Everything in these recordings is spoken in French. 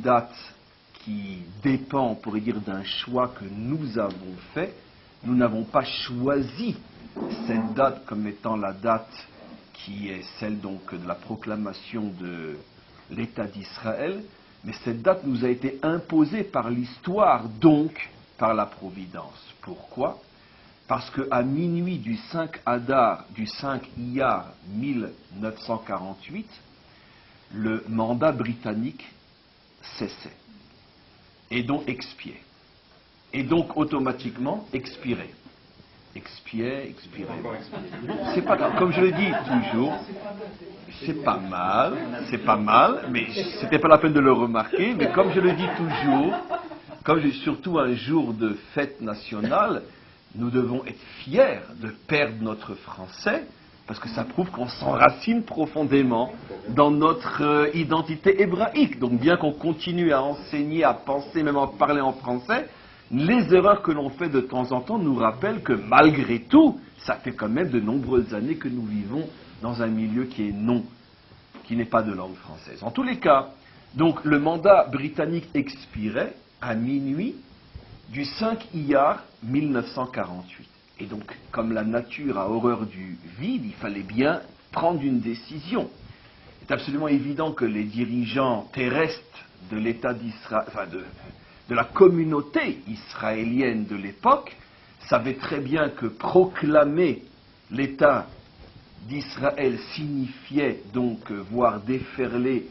date qui dépend, on pourrait dire, d'un choix que nous avons fait. Nous n'avons pas choisi cette date comme étant la date qui est celle donc de la proclamation de l'État d'Israël, mais cette date nous a été imposée par l'histoire, donc par la Providence. Pourquoi ? Parce qu'à minuit du 5 Adar, du 5 Iyar 1948, le mandat britannique cessait, et donc expiait, et donc automatiquement expirait. Expirait. C'est pas grave, comme je le dis toujours, c'est pas mal, mais c'était pas la peine de le remarquer, mais comme je le dis toujours, surtout un jour de fête nationale, nous devons être fiers de perdre notre français, parce que ça prouve qu'on s'enracine profondément dans notre identité hébraïque. Donc bien qu'on continue à enseigner, à penser, même à parler en français, les erreurs que l'on fait de temps en temps nous rappellent que malgré tout, ça fait quand même de nombreuses années que nous vivons dans un milieu qui n'est pas de langue française. En tous les cas, donc le mandat britannique expirait à minuit du 5 Iyar 1948. Et donc, comme la nature a horreur du vide, il fallait bien prendre une décision. Il est absolument évident que les dirigeants terrestres de l'État d'Israël, de la communauté israélienne de l'époque, savaient très bien que proclamer l'État d'Israël signifiait donc voir déferler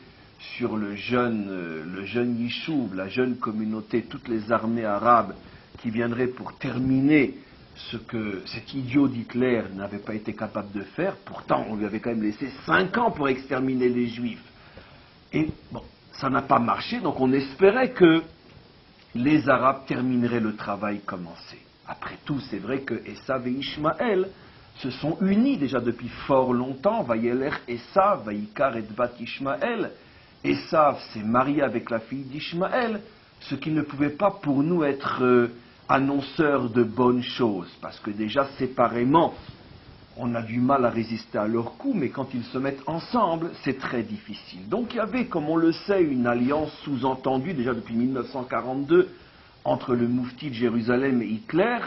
sur le jeune Yishuv, la jeune communauté, toutes les armées arabes qui viendraient pour terminer ce que cet idiot d'Hitler n'avait pas été capable de faire. Pourtant, on lui avait quand même laissé 5 ans pour exterminer les Juifs. Et bon, ça n'a pas marché, donc on espérait que les Arabes termineraient le travail commencé. Après tout, c'est vrai que Esav et Ishmaël se sont unis déjà depuis fort longtemps. Vayeler Esav, Vaikar et Bat Ishmaël. Esav s'est marié avec la fille d'Ishmaël, ce qui ne pouvait pas pour nous être annonceur de bonnes choses, parce que déjà séparément, on a du mal à résister à leurs coups, mais quand ils se mettent ensemble, c'est très difficile. Donc il y avait, comme on le sait, une alliance sous-entendue déjà depuis 1942 entre le Moufti de Jérusalem et Hitler,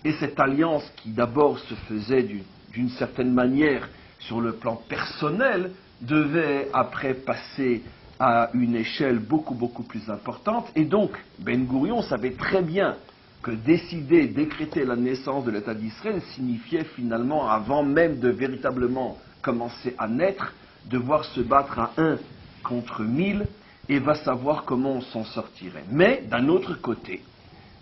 et cette alliance qui d'abord se faisait d'une certaine manière sur le plan personnel, devait après passer à une échelle beaucoup plus importante, et donc Ben Gourion savait très bien que décider, décréter la naissance de l'État d'Israël signifiait finalement, avant même de véritablement commencer à naître, devoir se battre à 1 contre 1000 et va savoir comment on s'en sortirait. Mais d'un autre côté,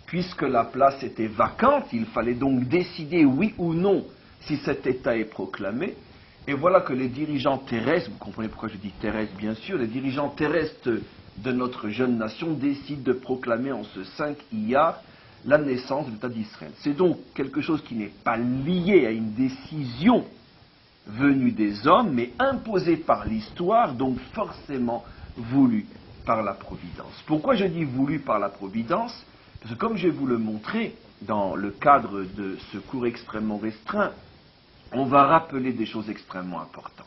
puisque la place était vacante, il fallait donc décider oui ou non si cet État est proclamé. Et voilà que les dirigeants terrestres, vous comprenez pourquoi je dis terrestres bien sûr, les dirigeants terrestres de notre jeune nation décident de proclamer en ce 5 Iyar la naissance de l'État d'Israël. C'est donc quelque chose qui n'est pas lié à une décision venue des hommes, mais imposée par l'histoire, donc forcément voulue par la Providence. Pourquoi je dis voulu par la Providence ? Parce que comme je vais vous le montrer dans le cadre de ce cours extrêmement restreint, on va rappeler des choses extrêmement importantes.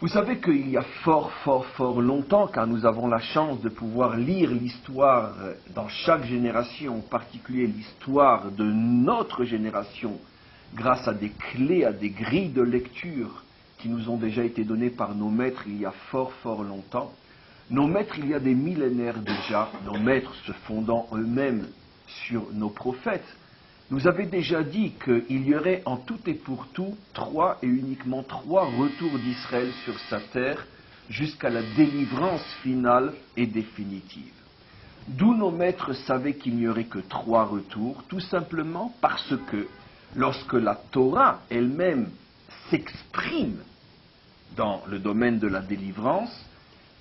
Vous savez qu'il y a fort longtemps, car nous avons la chance de pouvoir lire l'histoire dans chaque génération, en particulier l'histoire de notre génération, grâce à des clés, à des grilles de lecture qui nous ont déjà été données par nos maîtres il y a fort longtemps. Nos maîtres, il y a des millénaires déjà, nos maîtres se fondant eux-mêmes sur nos prophètes, nous avaient déjà dit qu'il y aurait en tout et pour tout 3 et uniquement 3 retours d'Israël sur sa terre jusqu'à la délivrance finale et définitive. D'où nos maîtres savaient qu'il n'y aurait que 3 retours, tout simplement parce que lorsque la Torah elle-même s'exprime dans le domaine de la délivrance,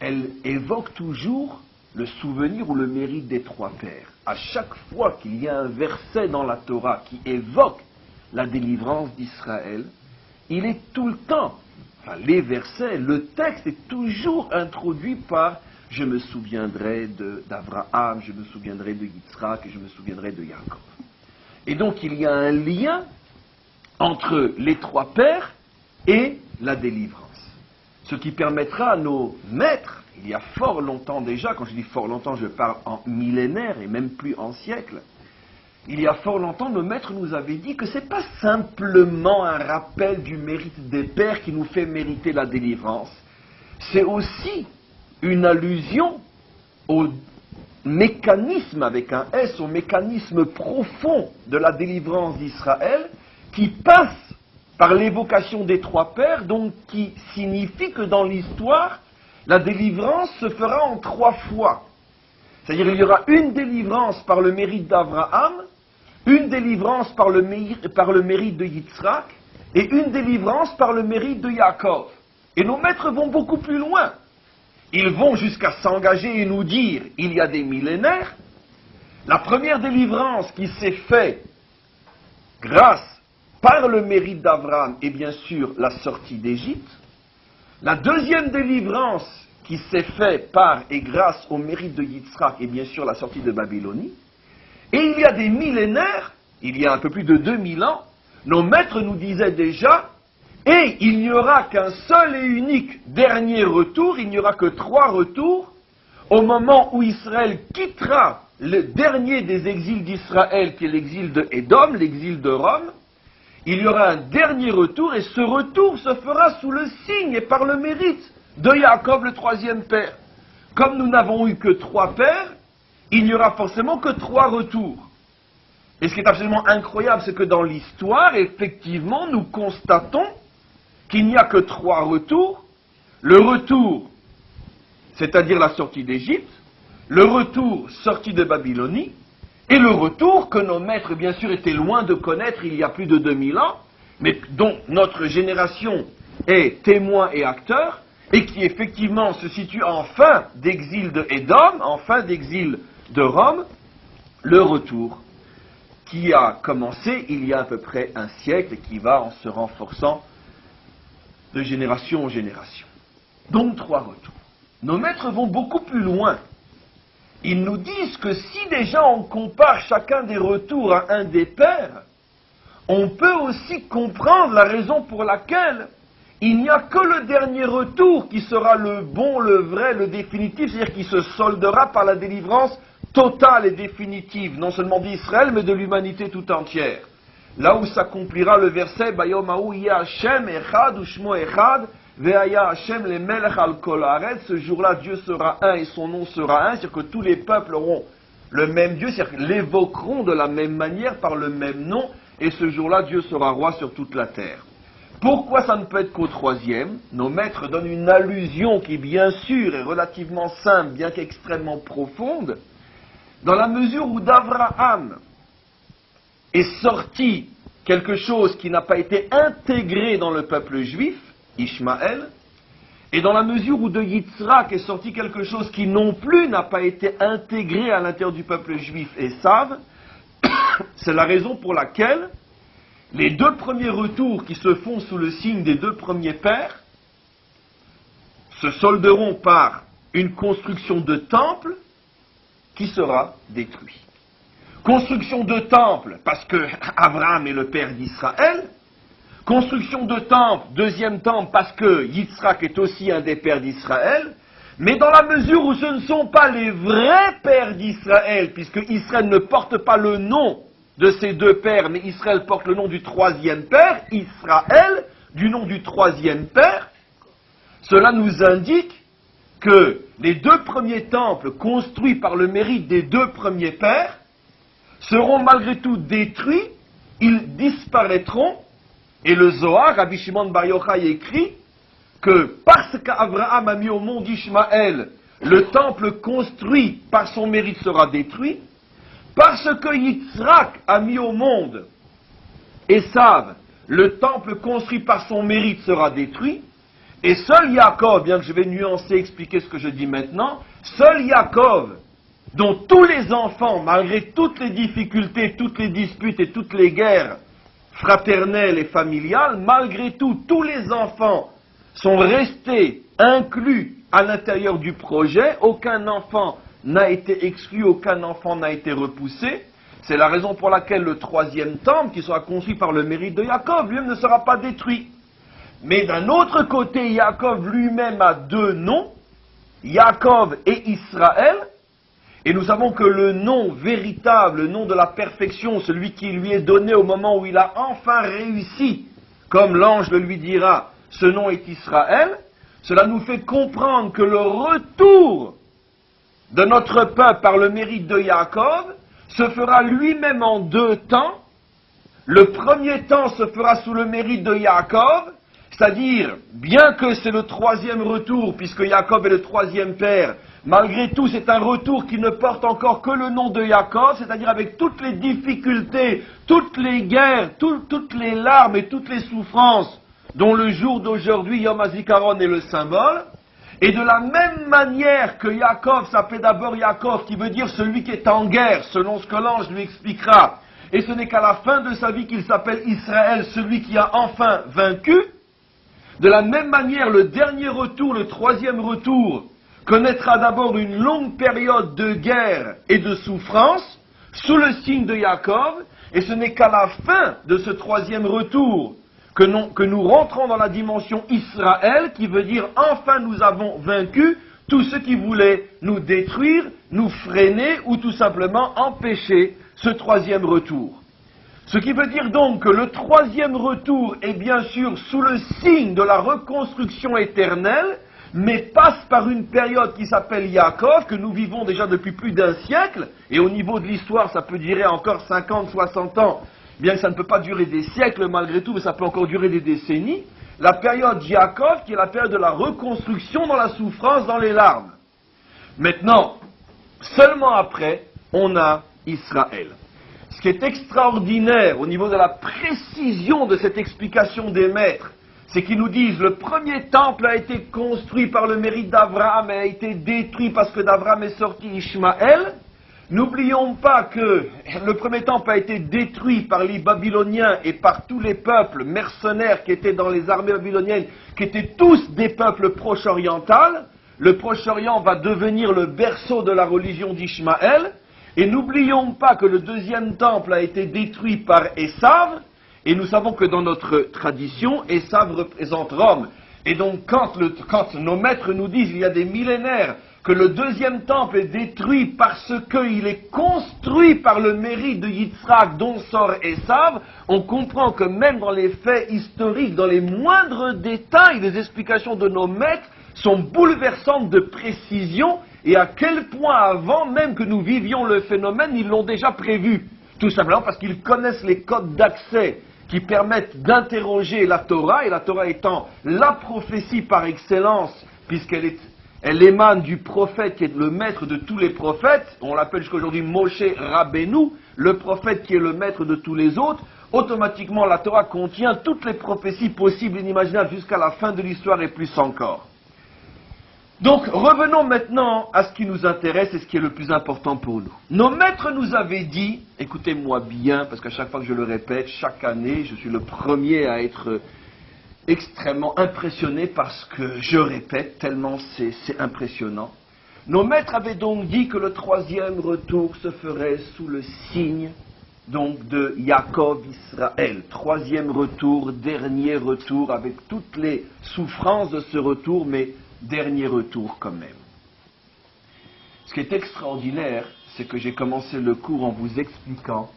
elle évoque toujours le souvenir ou le mérite des 3 pères. À chaque fois qu'il y a un verset dans la Torah qui évoque la délivrance d'Israël, il est tout le temps, les versets, le texte est toujours introduit par « je me souviendrai d'Abraham, je me souviendrai de Yitzhak et je me souviendrai de Yaakov ». Et donc il y a un lien entre les 3 pères et la délivrance. Ce qui permettra à nos maîtres il y a fort longtemps déjà, quand je dis fort longtemps, je parle en millénaires et même plus en siècles, il y a fort longtemps, nos maîtres nous avaient dit que ce n'est pas simplement un rappel du mérite des pères qui nous fait mériter la délivrance, c'est aussi une allusion au mécanisme, avec un S, au mécanisme profond de la délivrance d'Israël, qui passe par l'évocation des trois pères, donc qui signifie que dans l'histoire, la délivrance se fera en trois fois. C'est-à-dire il y aura une délivrance par le mérite d'Abraham, une délivrance par le mérite de Yitzhak, et une délivrance par le mérite de Yaakov. Et nos maîtres vont beaucoup plus loin. Ils vont jusqu'à s'engager et nous dire, il y a des millénaires, la première délivrance qui s'est faite grâce, par le mérite d'Abraham, et bien sûr la sortie d'Égypte, la deuxième délivrance qui s'est faite par et grâce au mérite de Yitzhak, et bien sûr la sortie de Babylonie, et il y a des millénaires, il y a un peu plus de 2000 ans, nos maîtres nous disaient déjà, et il n'y aura qu'un seul et unique dernier retour, il n'y aura que 3 retours, au moment où Israël quittera le dernier des exils d'Israël, qui est l'exil de Édom, l'exil de Rome, il y aura un dernier retour, et ce retour se fera sous le signe et par le mérite de Yaakov, le 3e père. Comme nous n'avons eu que 3 pères, il n'y aura forcément que 3 retours. Et ce qui est absolument incroyable, c'est que dans l'histoire, effectivement, nous constatons qu'il n'y a que 3 retours. Le retour, c'est-à-dire la sortie d'Égypte, le retour sorti de Babylonie, et le retour que nos maîtres, bien sûr, étaient loin de connaître il y a plus de 2000 ans, mais dont notre génération est témoin et acteur, et qui effectivement se situe en fin d'exil de Édom, en fin d'exil de Rome, le retour qui a commencé il y a à peu près un siècle et qui va en se renforçant de génération en génération. Donc 3 retours. Nos maîtres vont beaucoup plus loin. Ils nous disent que si déjà on compare chacun des retours à un des pères, on peut aussi comprendre la raison pour laquelle il n'y a que le dernier retour qui sera le bon, le vrai, le définitif, c'est-à-dire qui se soldera par la délivrance totale et définitive, non seulement d'Israël, mais de l'humanité tout entière. Là où s'accomplira le verset, Bayom Haou Yeh Hashem Echad Ushmo Echad, Ve'aya Hashem le Melech al Kol Haaretz, ce jour-là Dieu sera un et son nom sera un, c'est-à-dire que tous les peuples auront le même Dieu, c'est-à-dire qu'ils l'évoqueront de la même manière, par le même nom, et ce jour-là Dieu sera roi sur toute la terre. Pourquoi ça ne peut être qu'au 3e? Nos maîtres donnent une allusion qui, bien sûr, est relativement simple, bien qu'extrêmement profonde, dans la mesure où d'Abraham est sorti quelque chose qui n'a pas été intégré dans le peuple juif, Ishmaël, et dans la mesure où de Yitzhak est sorti quelque chose qui non plus n'a pas été intégré à l'intérieur du peuple juif, Esav, c'est la raison pour laquelle les 2 premiers retours qui se font sous le signe des 2 premiers pères se solderont par une construction de temple qui sera détruit. Construction de temple, parce que Abraham est le père d'Israël. Construction de temple, 2e temple, parce que Yitzhak est aussi un des pères d'Israël. Mais dans la mesure où ce ne sont pas les vrais pères d'Israël, puisque Israël ne porte pas le nom de ces 2 pères, mais Israël porte le nom du 3e père, Israël, du nom du 3e père, cela nous indique que les 2 premiers temples construits par le mérite des 2 premiers pères seront malgré tout détruits, ils disparaîtront, et le Zohar, Rabbi Shimon Bar Yochai écrit que parce qu'Abraham a mis au monde Ishmaël, le temple construit par son mérite sera détruit, parce que Yitzhak a mis au monde Esav, le temple construit par son mérite sera détruit, et seul Yaakov, bien que je vais nuancer, expliquer ce que je dis maintenant, seul Yaakov, dont tous les enfants, malgré toutes les difficultés, toutes les disputes et toutes les guerres fraternelles et familiales, malgré tout, tous les enfants sont restés inclus à l'intérieur du projet, aucun enfant n'a été exclu, aucun enfant n'a été repoussé. C'est la raison pour laquelle le 3e temple, qui sera construit par le mérite de Yaakov, lui-même ne sera pas détruit. Mais d'un autre côté, Yaakov lui-même a 2 noms, Yaakov et Israël, et nous savons que le nom véritable, le nom de la perfection, celui qui lui est donné au moment où il a enfin réussi, comme l'ange le lui dira, ce nom est Israël, cela nous fait comprendre que le retour de notre peuple par le mérite de Yaakov se fera lui-même en deux temps. Le premier temps se fera sous le mérite de Yaakov, c'est-à-dire, bien que c'est le troisième retour, puisque Yaakov est le troisième père, malgré tout c'est un retour qui ne porte encore que le nom de Yaakov, c'est-à-dire avec toutes les difficultés, toutes les guerres, toutes les larmes et toutes les souffrances dont le jour d'aujourd'hui, Yom HaZikaron, est le symbole. Et de la même manière que Yaakov s'appelait d'abord Yaakov, qui veut dire celui qui est en guerre, selon ce que l'ange lui expliquera, et ce n'est qu'à la fin de sa vie qu'il s'appelle Israël, celui qui a enfin vaincu, de la même manière, le dernier retour, le troisième retour, connaîtra d'abord une longue période de guerre et de souffrance, sous le signe de Yaakov, et ce n'est qu'à la fin de ce troisième retour que nous rentrons dans la dimension Israël, qui veut dire enfin nous avons vaincu tous ceux qui voulaient nous détruire, nous freiner ou tout simplement empêcher ce troisième retour. Ce qui veut dire donc que le troisième retour est bien sûr sous le signe de la reconstruction éternelle, mais passe par une période qui s'appelle Yaakov, que nous vivons déjà depuis plus d'un siècle, et au niveau de l'histoire ça peut durer encore 50, 60 ans, bien que ça ne peut pas durer des siècles malgré tout, mais ça peut encore durer des décennies, la période Yaakov qui est la période de la reconstruction dans la souffrance, dans les larmes. Maintenant, seulement après, on a Israël. Ce qui est extraordinaire au niveau de la précision de cette explication des maîtres, c'est qu'ils nous disent le premier temple a été construit par le mérite d'Abraham et a été détruit parce que d'Abraham est sorti Ishmaël. N'oublions pas que le premier temple a été détruit par les Babyloniens et par tous les peuples mercenaires qui étaient dans les armées babyloniennes, qui étaient tous des peuples proche-orientaux. Le Proche-Orient va devenir le berceau de la religion d'Ishmaël. Et n'oublions pas que le deuxième temple a été détruit par Esav, et nous savons que dans notre tradition, Esav représente Rome. Et donc quand nos maîtres nous disent il y a des millénaires que le deuxième temple est détruit parce qu'il est construit par le mérite de Yitzhak dont sort Esav, on comprend que même dans les faits historiques, dans les moindres détails, les explications de nos maîtres sont bouleversantes de précision, et à quel point avant même que nous vivions le phénomène, ils l'ont déjà prévu. Tout simplement parce qu'ils connaissent les codes d'accès qui permettent d'interroger la Torah, et la Torah étant la prophétie par excellence, elle émane du prophète qui est le maître de tous les prophètes, on l'appelle jusqu'à aujourd'hui Moshe Rabbeinu, le prophète qui est le maître de tous les autres. Automatiquement la Torah contient toutes les prophéties possibles et inimaginables jusqu'à la fin de l'histoire et plus encore. Donc, revenons maintenant à ce qui nous intéresse et ce qui est le plus important pour nous. Nos maîtres nous avaient dit, écoutez-moi bien, parce qu'à chaque fois que je le répète, chaque année, je suis le premier à être extrêmement impressionné par ce que je répète, tellement c'est impressionnant. Nos maîtres avaient donc dit que le troisième retour se ferait sous le signe donc de Yaakov Israël. Troisième retour, dernier retour, avec toutes les souffrances de ce retour, mais dernier retour quand même. Ce qui est extraordinaire, c'est que j'ai commencé le cours en vous expliquant,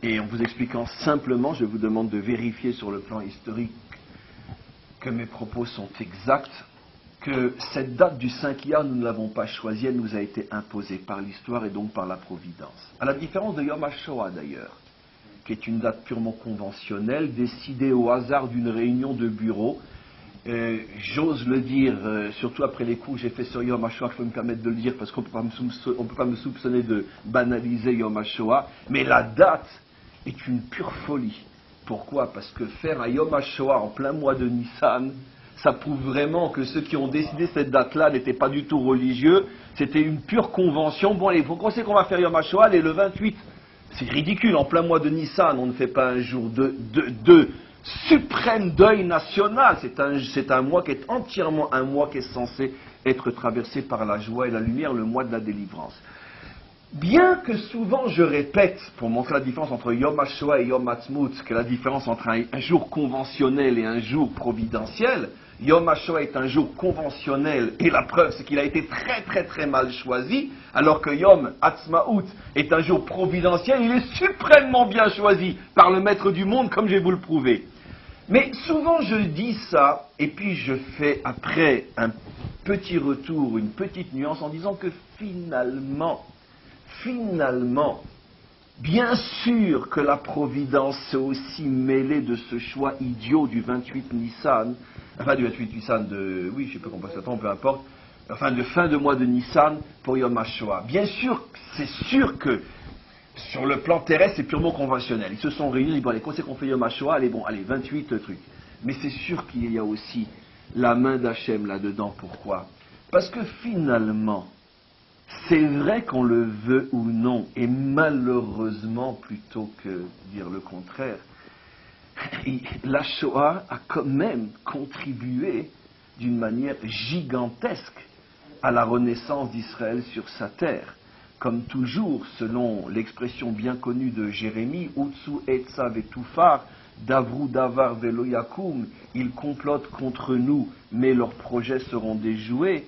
et en vous expliquant simplement, je vous demande de vérifier sur le plan historique que mes propos sont exacts, que cette date du 5 Iyar, nous ne l'avons pas choisie, elle nous a été imposée par l'histoire et donc par la Providence. À la différence de Yom HaShoah d'ailleurs, qui est une date purement conventionnelle, décidée au hasard d'une réunion de bureau. J'ose le dire, surtout après les coups que j'ai fait sur Yom HaShoah, je peux me permettre de le dire parce qu'on ne peut pas me soupçonner de banaliser Yom HaShoah, mais la date est une pure folie. Pourquoi? Parce que faire un Yom HaShoah en plein mois de Nissan, ça prouve vraiment que ceux qui ont décidé cette date-là n'étaient pas du tout religieux, c'était une pure convention. Bon allez, vous pensez qu'on va faire Yom HaShoah, allez, le 28, c'est ridicule, en plein mois de Nissan, on ne fait pas un jour de suprême deuil national, c'est un mois qui est entièrement un mois qui est censé être traversé par la joie et la lumière, le mois de la délivrance. Bien que souvent je répète, pour montrer la différence entre Yom HaShoah et Yom Ha'atzmaut, que la différence entre un jour conventionnel et un jour providentiel, Yom HaShoah est un jour conventionnel, et la preuve c'est qu'il a été très très très mal choisi, alors que Yom Ha'atzmaut est un jour providentiel, il est suprêmement bien choisi par le maître du monde, comme je vais vous le prouver. Mais souvent je dis ça, et puis je fais après un petit retour, une petite nuance en disant que finalement, bien sûr que la Providence s'est aussi mêlée de ce choix idiot du 28 Nissan, enfin du 28 Nissan oui, je ne sais pas comment ça s'appelle, peu importe, enfin de fin de mois de Nissan pour Yom HaShoah. Bien sûr, c'est sûr que sur le plan terrestre, c'est purement conventionnel. Ils se sont réunis, ils disent, bon, allez, quand c'est qu'on fait Yom HaShoah, allez, 28 trucs. Mais c'est sûr qu'il y a aussi la main d'Hachem là-dedans. Pourquoi? Parce que finalement, c'est vrai qu'on le veut ou non, et malheureusement, plutôt que dire le contraire, la Shoah a quand même contribué d'une manière gigantesque à la renaissance d'Israël sur sa terre. Comme toujours, selon l'expression bien connue de Jérémie, Utsu etza vetufar, Davrou davar velo yakum, ils complotent contre nous, mais leurs projets seront déjoués.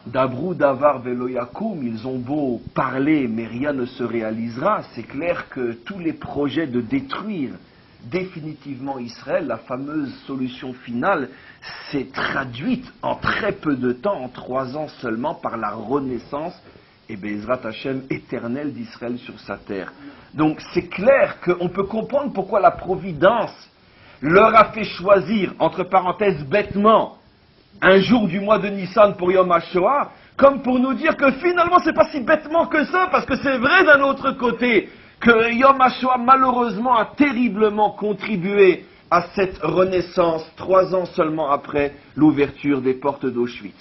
Davrou davar velo yakum, ils ont beau parler, mais rien ne se réalisera. C'est clair que tous les projets de détruire définitivement Israël, la fameuse solution finale, s'est traduite en très peu de temps, en 3 ans seulement, par la renaissance et Bezrat Hashem éternelle d'Israël sur sa terre. Donc c'est clair qu'on peut comprendre pourquoi la Providence leur a fait choisir, entre parenthèses bêtement, un jour du mois de Nissan pour Yom HaShoah, comme pour nous dire que finalement c'est pas si bêtement que ça, parce que c'est vrai d'un autre côté que Yom HaShoah malheureusement a terriblement contribué à cette renaissance 3 ans seulement après l'ouverture des portes d'Auschwitz.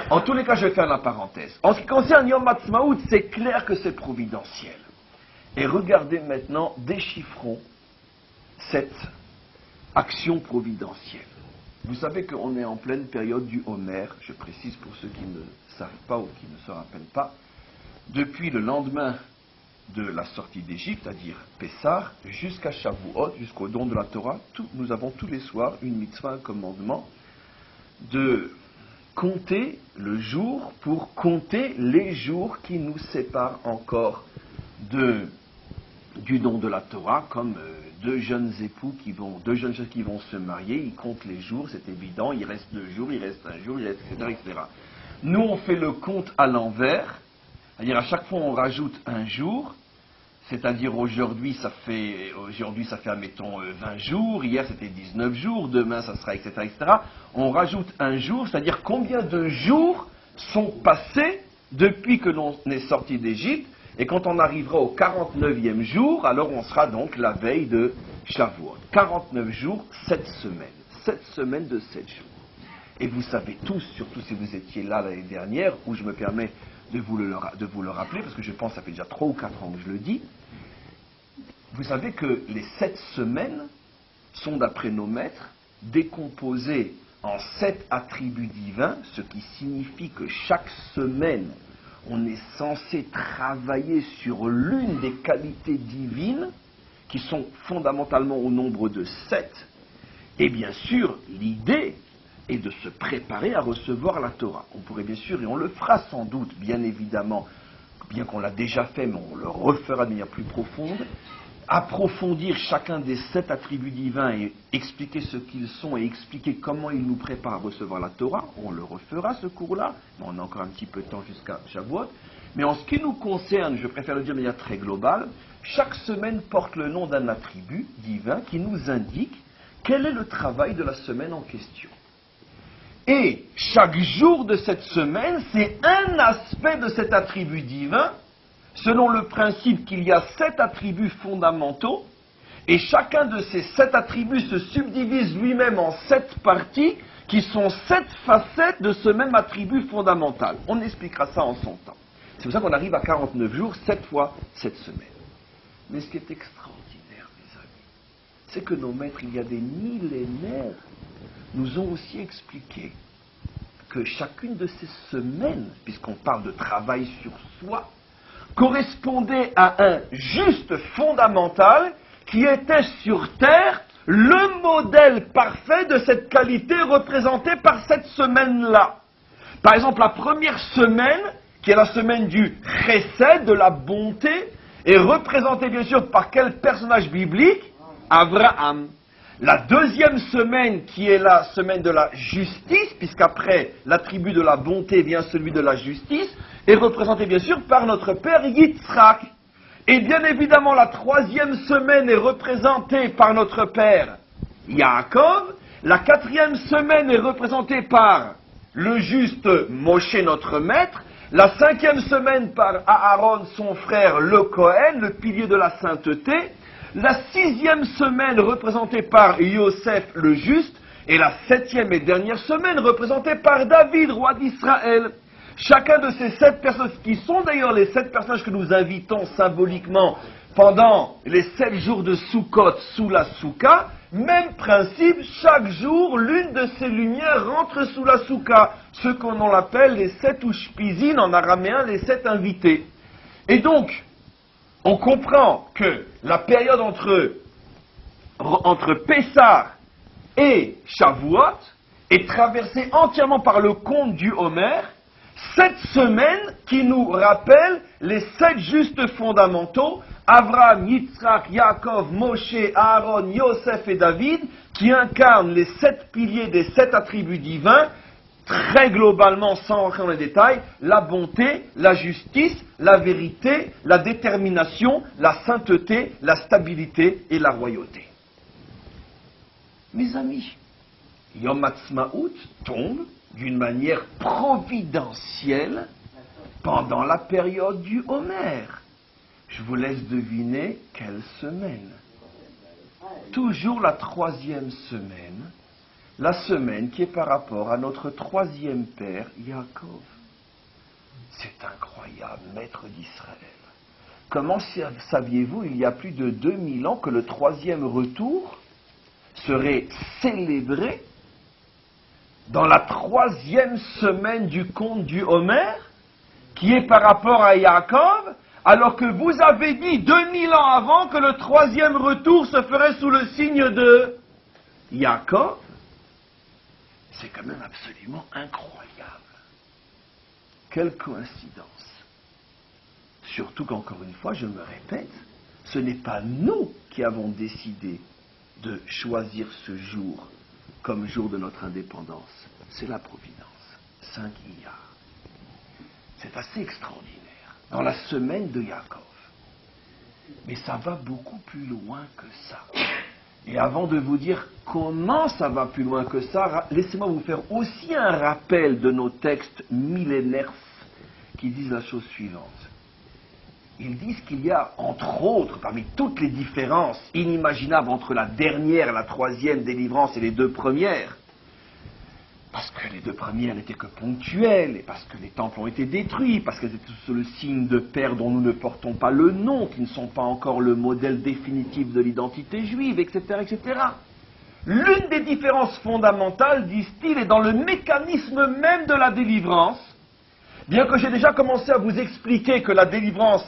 En tous les cas, je vais faire la parenthèse. En ce qui concerne Yom Ha'atzmaut, c'est clair que c'est providentiel. Et regardez maintenant, déchiffrons cette action providentielle. Vous savez qu'on est en pleine période du Homer, je précise pour ceux qui ne savent pas ou qui ne se rappellent pas. Depuis le lendemain de la sortie d'Égypte, c'est-à-dire Pessah, jusqu'à Shavuot, jusqu'au don de la Torah, nous avons tous les soirs une mitzvah, un commandement, de compter le jour pour compter les jours qui nous séparent encore du don de la Torah, comme deux jeunes gens qui vont se marier, ils comptent les jours, c'est évident, il reste 2 jours, il reste 1 jour, il reste etc., etc. Nous, on fait le compte à l'envers, c'est-à-dire à chaque fois on rajoute un jour, c'est-à-dire aujourd'hui ça fait admettons 20 jours, hier c'était 19 jours, demain ça sera etc., etc. On rajoute un jour, c'est-à-dire combien de jours sont passés depuis que l'on est sorti d'Égypte, et quand on arrivera au 49e jour, alors on sera donc la veille de Shavuot. 49 jours, 7 semaines. 7 semaines de 7 jours. Et vous savez tous, surtout si vous étiez là l'année dernière, où je me permets de vous le rappeler, parce que je pense que ça fait déjà 3 ou 4 ans que je le dis, vous savez que les 7 semaines sont, d'après nos maîtres, décomposées en 7 attributs divins, ce qui signifie que chaque semaine, on est censé travailler sur l'une des qualités divines, qui sont fondamentalement au nombre de 7, et bien sûr, l'idée est de se préparer à recevoir la Torah. On pourrait bien sûr, et on le fera sans doute, bien évidemment, bien qu'on l'a déjà fait, mais on le refera de manière plus profonde, approfondir chacun des 7 attributs divins et expliquer ce qu'ils sont et expliquer comment ils nous préparent à recevoir la Torah. On le refera, ce cours-là, mais on a encore un petit peu de temps jusqu'à Shavuot. Mais en ce qui nous concerne, je préfère le dire de manière très globale, chaque semaine porte le nom d'un attribut divin qui nous indique quel est le travail de la semaine en question. Et chaque jour de cette semaine, c'est un aspect de cet attribut divin, selon le principe qu'il y a 7 attributs fondamentaux, et chacun de ces 7 attributs se subdivise lui-même en 7 parties, qui sont 7 facettes de ce même attribut fondamental. On expliquera ça en son temps. C'est pour ça qu'on arrive à 49 jours, 7 fois 7 semaines. Mais ce qui est extraordinaire, mes amis, c'est que nos maîtres, il y a des millénaires, nous ont aussi expliqué que chacune de ces semaines, puisqu'on parle de travail sur soi, correspondait à un juste fondamental qui était sur terre le modèle parfait de cette qualité représentée par cette semaine-là. Par exemple, la première semaine, qui est la semaine du chesed, de la bonté, est représentée bien sûr par quel personnage biblique? Abraham. La deuxième semaine, qui est la semaine de la justice, puisqu'après l'attribut de la bonté vient celui de la justice, est représentée bien sûr par notre père Yitzhak. Et bien évidemment, la troisième semaine est représentée par notre père Yaakov. La quatrième semaine est représentée par le juste Moshe, notre maître. La cinquième semaine par Aaron, son frère, le Kohen, le pilier de la sainteté. La sixième semaine représentée par Yosef, le juste. Et la septième et dernière semaine représentée par David, roi d'Israël. Chacun de ces 7 personnages, qui sont d'ailleurs les 7 personnages que nous invitons symboliquement pendant les 7 jours de Sukkot sous la Souka, même principe, chaque jour, l'une de ces lumières rentre sous la Souka, ce qu'on appelle les 7 Ushpizin, en araméen, les 7 invités. Et donc, on comprend que la période entre Pessah et Shavuot est traversée entièrement par le conte du Homer, 7 semaines qui nous rappellent les 7 justes fondamentaux, Abraham, Yitzhak, Yaakov, Moshe, Aaron, Yosef et David, qui incarnent les 7 piliers des 7 attributs divins, très globalement, sans rentrer dans les détails, la bonté, la justice, la vérité, la détermination, la sainteté, la stabilité et la royauté. Mes amis, Yom Ha'atzmaut tombe d'une manière providentielle pendant la période du Homer. Je vous laisse deviner quelle semaine. Toujours la 3e semaine, la semaine qui est par rapport à notre 3e père, Yaakov. C'est incroyable, maître d'Israël. Comment saviez-vous, il y a plus de 2000 ans, que le 3e retour serait célébré dans la 3e semaine du conte du Homer, qui est par rapport à Yaakov, alors que vous avez dit 2000 ans avant que le 3e retour se ferait sous le signe de Yaakov? C'est quand même absolument incroyable. Quelle coïncidence. Surtout qu'encore une fois, je me répète, ce n'est pas nous qui avons décidé de choisir ce jour comme jour de notre indépendance. C'est la Providence. 5 milliards. C'est assez extraordinaire. Dans la semaine de Yaakov. Mais ça va beaucoup plus loin que ça. Et avant de vous dire comment ça va plus loin que ça, laissez-moi vous faire aussi un rappel de nos textes millénaires qui disent la chose suivante. Ils disent qu'il y a, entre autres, parmi toutes les différences inimaginables entre la dernière, la 3e délivrance et les 2 premières, parce que les 2 premières n'étaient que ponctuelles, et parce que les temples ont été détruits, parce qu'elles étaient sous le signe de pères dont nous ne portons pas le nom, qui ne sont pas encore le modèle définitif de l'identité juive, etc., etc. L'une des différences fondamentales, disent-ils, est dans le mécanisme même de la délivrance, bien que j'ai déjà commencé à vous expliquer que la délivrance,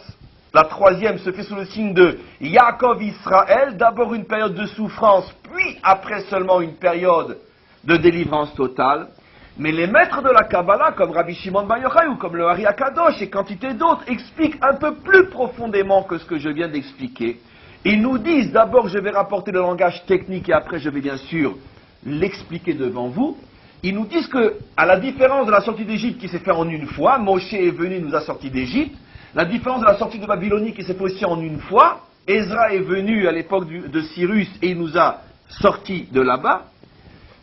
la 3e, se fait sous le signe de Yaakov Israël, d'abord une période de souffrance, puis après seulement une période de délivrance totale. Mais les maîtres de la Kabbalah, comme Rabbi Shimon Bar Yochai ou comme le Hari Akadosh et quantité d'autres, expliquent un peu plus profondément que ce que je viens d'expliquer. Ils nous disent, d'abord je vais rapporter le langage technique et après je vais bien sûr l'expliquer devant vous. Ils nous disent que, à la différence de la sortie d'Égypte qui s'est faite en une fois, Moshe est venu, il nous a sortis d'Égypte. La différence de la sortie de Babylonie qui s'est faite aussi en une fois, Ezra est venu à l'époque de Cyrus et il nous a sortis de là-bas.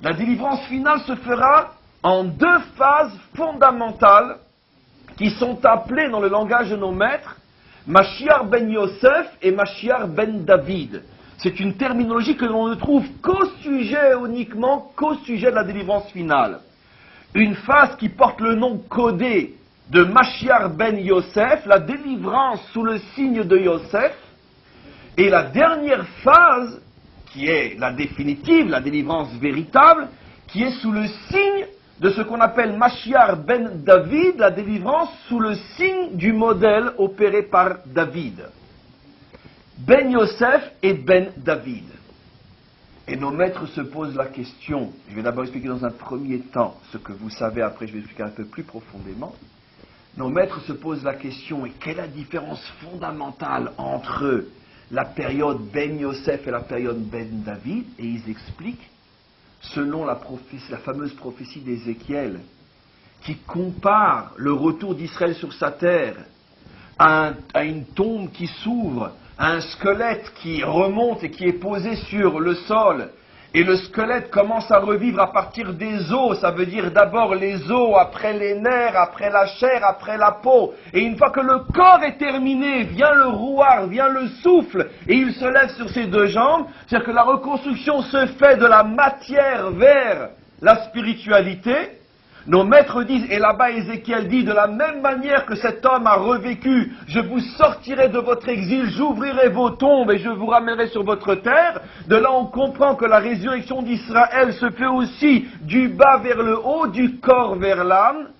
La délivrance finale se fera en 2 phases fondamentales qui sont appelées dans le langage de nos maîtres Mashiach ben Yosef et Mashiach ben David. C'est une terminologie que l'on ne trouve qu'au sujet uniquement, qu'au sujet de la délivrance finale. Une phase qui porte le nom codé de Mashiach ben Yosef, la délivrance sous le signe de Yosef, et la dernière phase, qui est la définitive, la délivrance véritable, qui est sous le signe de ce qu'on appelle Mashiach ben David, la délivrance sous le signe du modèle opéré par David. Ben Yosef et Ben David. Et nos maîtres se posent la question, je vais d'abord expliquer dans un premier temps ce que vous savez, après je vais expliquer un peu plus profondément. Nos maîtres se posent la question, et quelle est la différence fondamentale entre la période Ben Yosef et la période Ben David? Et ils expliquent, selon la fameuse prophétie d'Ézéchiel, qui compare le retour d'Israël sur sa terre à une tombe qui s'ouvre, à un squelette qui remonte et qui est posé sur le sol, et le squelette commence à revivre à partir des os, ça veut dire d'abord les os, après les nerfs, après la chair, après la peau, et une fois que le corps est terminé, vient le rouard, vient le souffle, et il se lève sur ses deux jambes, c'est-à-dire que la reconstruction se fait de la matière vers la spiritualité. Nos maîtres disent, et là-bas Ézéchiel dit, de la même manière que cet homme a revécu, je vous sortirai de votre exil, j'ouvrirai vos tombes et je vous ramènerai sur votre terre. De là on comprend que la résurrection d'Israël se fait aussi du bas vers le haut, du corps vers l'âme.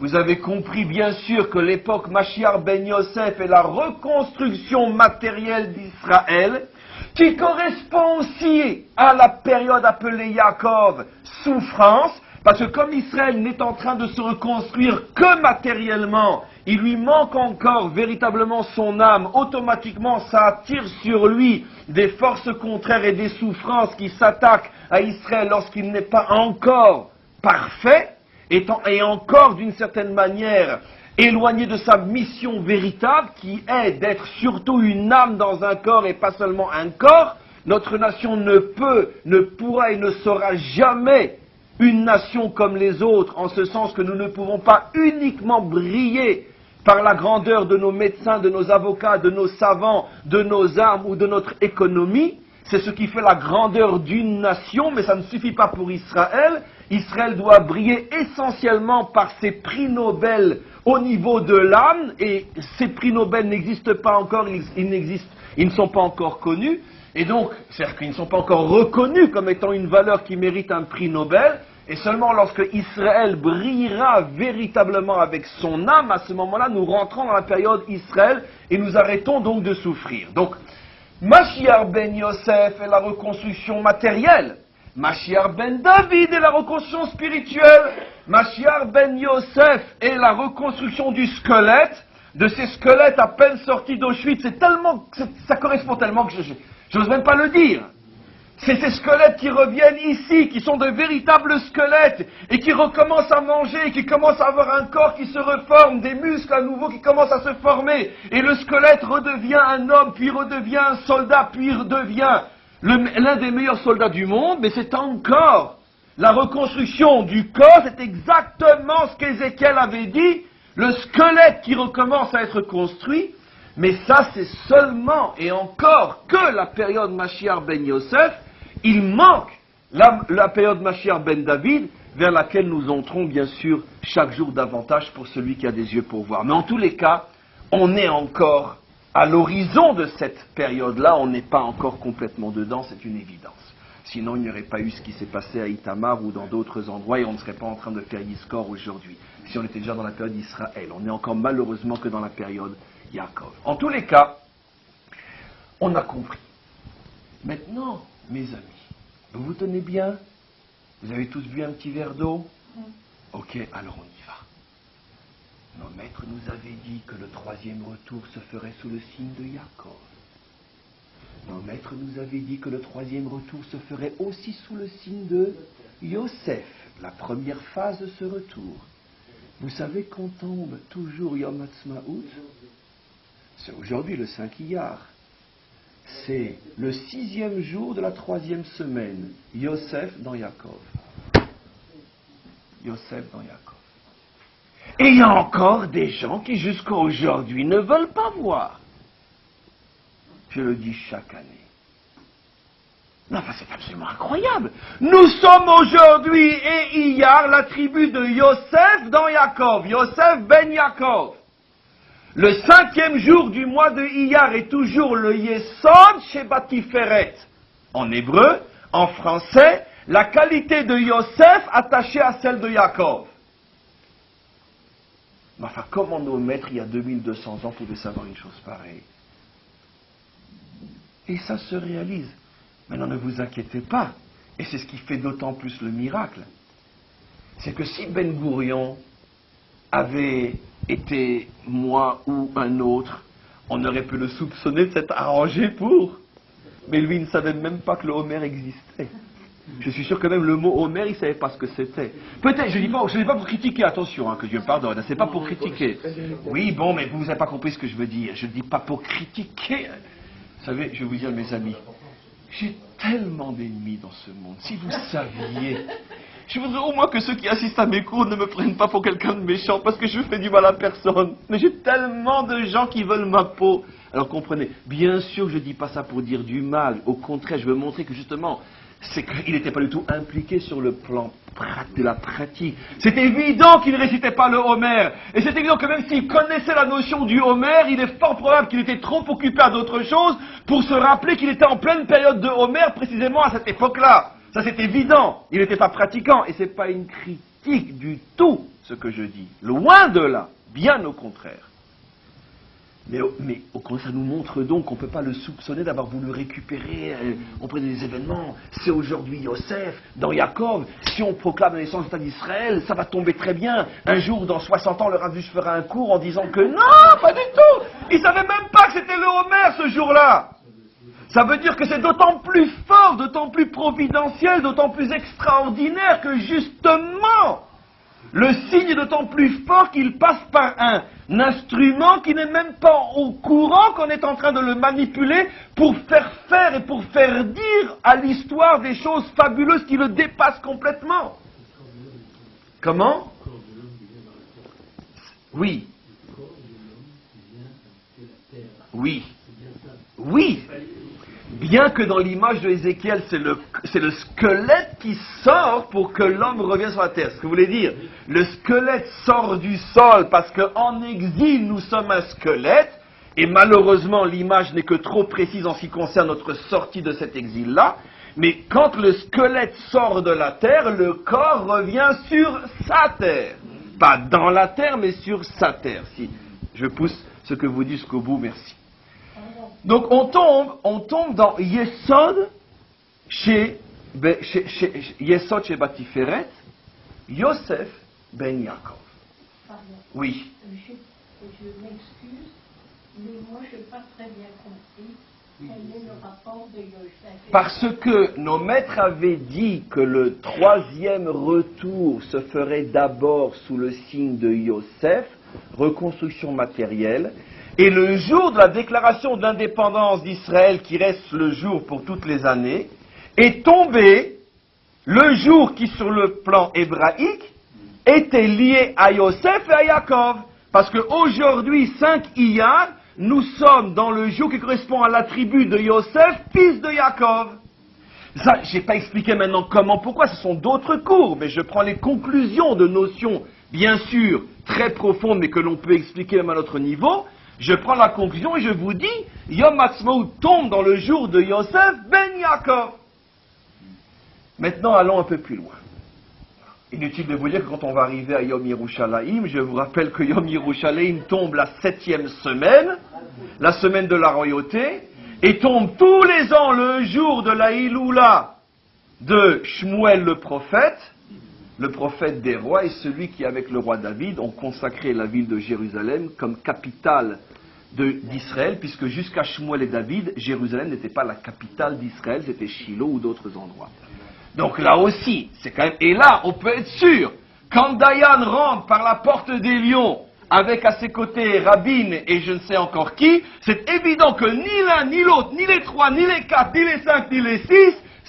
Vous avez compris bien sûr que l'époque Mashiach ben Yosef est la reconstruction matérielle d'Israël, qui correspond aussi à la période appelée Yaakov, souffrance. Parce que comme Israël n'est en train de se reconstruire que matériellement, il lui manque encore véritablement son âme, automatiquement ça attire sur lui des forces contraires et des souffrances qui s'attaquent à Israël lorsqu'il n'est pas encore parfait, et encore d'une certaine manière éloigné de sa mission véritable qui est d'être surtout une âme dans un corps et pas seulement un corps. Notre nation ne peut, ne pourra et ne sera jamais une nation comme les autres, en ce sens que nous ne pouvons pas uniquement briller par la grandeur de nos médecins, de nos avocats, de nos savants, de nos armes ou de notre économie. C'est ce qui fait la grandeur d'une nation, mais ça ne suffit pas pour Israël. Israël doit briller essentiellement par ses prix Nobel au niveau de l'âme, et ces prix Nobel n'existent pas encore, ils ne sont pas encore connus. Et donc, c'est-à-dire qu'ils ne sont pas encore reconnus comme étant une valeur qui mérite un prix Nobel, et seulement lorsque Israël brillera véritablement avec son âme, à ce moment-là, nous rentrons dans la période Israël, et nous arrêtons donc de souffrir. Donc, Mashiach ben Yosef est la reconstruction matérielle, Mashiach ben David est la reconstruction spirituelle, Mashiach ben Yosef est la reconstruction du squelette, de ces squelettes à peine sortis d'Auschwitz. Ça correspond tellement que je n'ose même pas le dire. C'est ces squelettes qui reviennent ici, qui sont de véritables squelettes, et qui recommencent à manger, qui commencent à avoir un corps qui se reforme, des muscles à nouveau qui commencent à se former, et le squelette redevient un homme, puis redevient un soldat, puis redevient l'un des meilleurs soldats du monde, mais c'est encore la reconstruction du corps, c'est exactement ce qu'Ézéchiel avait dit, le squelette qui recommence à être construit. Mais ça, c'est seulement et encore que la période Mashiach ben Yosef. Il manque la période Mashiach ben David, vers laquelle nous entrons bien sûr chaque jour davantage pour celui qui a des yeux pour voir. Mais en tous les cas, on est encore à l'horizon de cette période-là, on n'est pas encore complètement dedans, c'est une évidence. Sinon, il n'y aurait pas eu ce qui s'est passé à Itamar ou dans d'autres endroits, et on ne serait pas en train de faire Yizkor aujourd'hui, si on était déjà dans la période d'Israël. On est encore malheureusement que dans la période Yaakov. En tous les cas, on a compris. Maintenant, mes amis, vous vous tenez bien? Vous avez tous bu un petit verre d'eau? Ok, alors on y va. Nos maîtres nous avaient dit que le troisième retour se ferait sous le signe de Yaakov. Nos maîtres nous avaient dit que le troisième retour se ferait aussi sous le signe de Yosef, la première phase de ce retour. Vous savez qu'on tombe toujours Yom Ha'atzmaut? C'est aujourd'hui le 5 Iyar. C'est le 6e jour de la 3e semaine. Yosef dans Yaakov. Yosef dans Yaakov. Et il y a encore des gens qui jusqu'à aujourd'hui ne veulent pas voir. Je le dis chaque année. Non, enfin, c'est absolument incroyable. Nous sommes aujourd'hui et Iyar, la tribu de Yosef dans Yaakov. Yosef ben Yaakov. Le 5e jour du mois de Iyar est toujours le Yesod Sheba Tiferet. En hébreu, en français, la qualité de Yosef attachée à celle de Yaakov. Mais enfin, comment nos maîtres, il y a 2200 ans, pouvaient savoir une chose pareille? Et ça se réalise. Maintenant, ne vous inquiétez pas. Et c'est ce qui fait d'autant plus le miracle. C'est que si Ben Gourion avait été moi ou un autre, on aurait pu le soupçonner de s'être arrangé pour. Mais lui, il ne savait même pas que le Homer existait. Je suis sûr que même le mot Homer, il ne savait pas ce que c'était. Peut-être, je ne dis pas pour critiquer, attention, hein, que Dieu me pardonne, c'est pas pour critiquer. Oui, bon, mais vous n'avez pas compris ce que je veux dire. Je ne dis pas pour critiquer. Vous savez, je vais vous dire, mes amis, j'ai tellement d'ennemis dans ce monde. Si vous saviez, je voudrais au moins que ceux qui assistent à mes cours ne me prennent pas pour quelqu'un de méchant, parce que je fais du mal à personne. Mais j'ai tellement de gens qui veulent ma peau. Alors comprenez, bien sûr que je ne dis pas ça pour dire du mal. Au contraire, je veux montrer que justement, c'est qu'il n'était pas du tout impliqué sur le plan de la pratique. C'est évident qu'il ne récitait pas le Homer. Et c'est évident que même s'il connaissait la notion du Homer, il est fort probable qu'il était trop occupé à d'autres choses pour se rappeler qu'il était en pleine période de Homer, précisément à cette époque-là. Ça c'est évident. Il n'était pas pratiquant. Et ce n'est pas une critique du tout, ce que je dis. Loin de là. Bien au contraire. Mais au contraire, ça nous montre donc qu'on ne peut pas le soupçonner d'avoir voulu récupérer auprès des événements. C'est aujourd'hui Yosef, dans Yaakov. Si on proclame la naissance de l'État d'Israël, ça va tomber très bien. Un jour, dans 60 ans, le Rav fera un cours en disant que non, pas du tout. Il ne savait même pas que c'était le Homer ce jour-là. Ça veut dire que c'est d'autant plus fort, d'autant plus providentiel, d'autant plus extraordinaire que justement, le signe est d'autant plus fort qu'il passe par un instrument qui n'est même pas au courant qu'on est en train de le manipuler pour faire et pour faire dire à l'histoire des choses fabuleuses qui le dépassent complètement. Comment? Oui. Oui. Oui. Bien que dans l'image de Ézéchiel, c'est le squelette qui sort pour que l'homme revienne sur la terre. Ce que vous voulez dire, le squelette sort du sol parce qu'en exil, nous sommes un squelette, et malheureusement, l'image n'est que trop précise en ce qui concerne notre sortie de cet exil-là, mais quand le squelette sort de la terre, le corps revient sur sa terre. Pas dans la terre, mais sur sa terre. Si je pousse ce que vous dites jusqu'au bout, merci. Donc on tombe dans Yesod chez Yesod chez Batiferet, Yosef ben Yaakov. Pardon. Oui. Je m'excuse, mais moi je n'ai pas très bien compris quel est le rapport de Yosef. Parce que nos maîtres avaient dit que le troisième retour se ferait d'abord sous le signe de Yosef, reconstruction matérielle. Et le jour de la déclaration de l'indépendance d'Israël, qui reste le jour pour toutes les années, est tombé le jour qui, sur le plan hébraïque, était lié à Yosef et à Yaakov. Parce qu'aujourd'hui, 5 Iyar, nous sommes dans le jour qui correspond à l'attribut de Yosef, fils de Yaakov. Ça, je n'ai pas expliqué maintenant comment, pourquoi, ce sont d'autres cours, mais je prends les conclusions de notions, bien sûr, très profondes, mais que l'on peut expliquer même à notre niveau. Je prends la conclusion et je vous dis, Yom Ha'atzmaut tombe dans le jour de Yosef ben Yaakov. Maintenant, allons un peu plus loin. Inutile de vous dire que quand on va arriver à Yom Yerushalayim, je vous rappelle que Yom Yerushalayim tombe la 7e semaine, la semaine de la royauté, et tombe tous les ans le jour de la Iloula de Shmuel le prophète des rois, et celui qui, avec le roi David, ont consacré la ville de Jérusalem comme capitale d'Israël, puisque jusqu'à Shmuel et David, Jérusalem n'était pas la capitale d'Israël, c'était Shiloh ou d'autres endroits. Donc là aussi, c'est quand même... Et là, on peut être sûr, quand Dayan rentre par la porte des lions, avec à ses côtés Rabin et je ne sais encore qui, c'est évident que ni l'un, ni l'autre, ni les 3, ni les 4, ni les 5, ni les 6,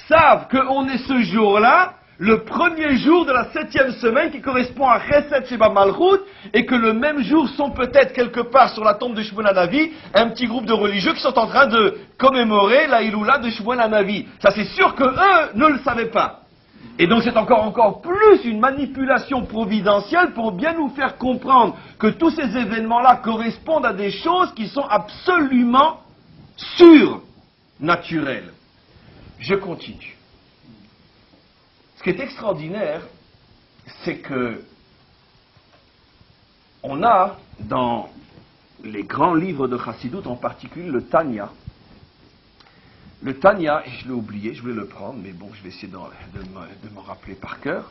savent qu'on est ce jour-là, le premier jour de la 7e semaine qui correspond à Chesed Sheba Malchut, et que le même jour sont peut-être quelque part sur la tombe de Shmuel HaNavi un petit groupe de religieux qui sont en train de commémorer la Iloula de Shmuel HaNavi. Ça c'est sûr que eux ne le savaient pas. Et donc c'est encore plus une manipulation providentielle pour bien nous faire comprendre que tous ces événements-là correspondent à des choses qui sont absolument surnaturelles. Je continue. Ce qui est extraordinaire, c'est que on a dans les grands livres de Chassidut, en particulier le Tanya, Le Tanya, et je l'ai oublié, je voulais le prendre, mais bon, je vais essayer de m'en rappeler par cœur.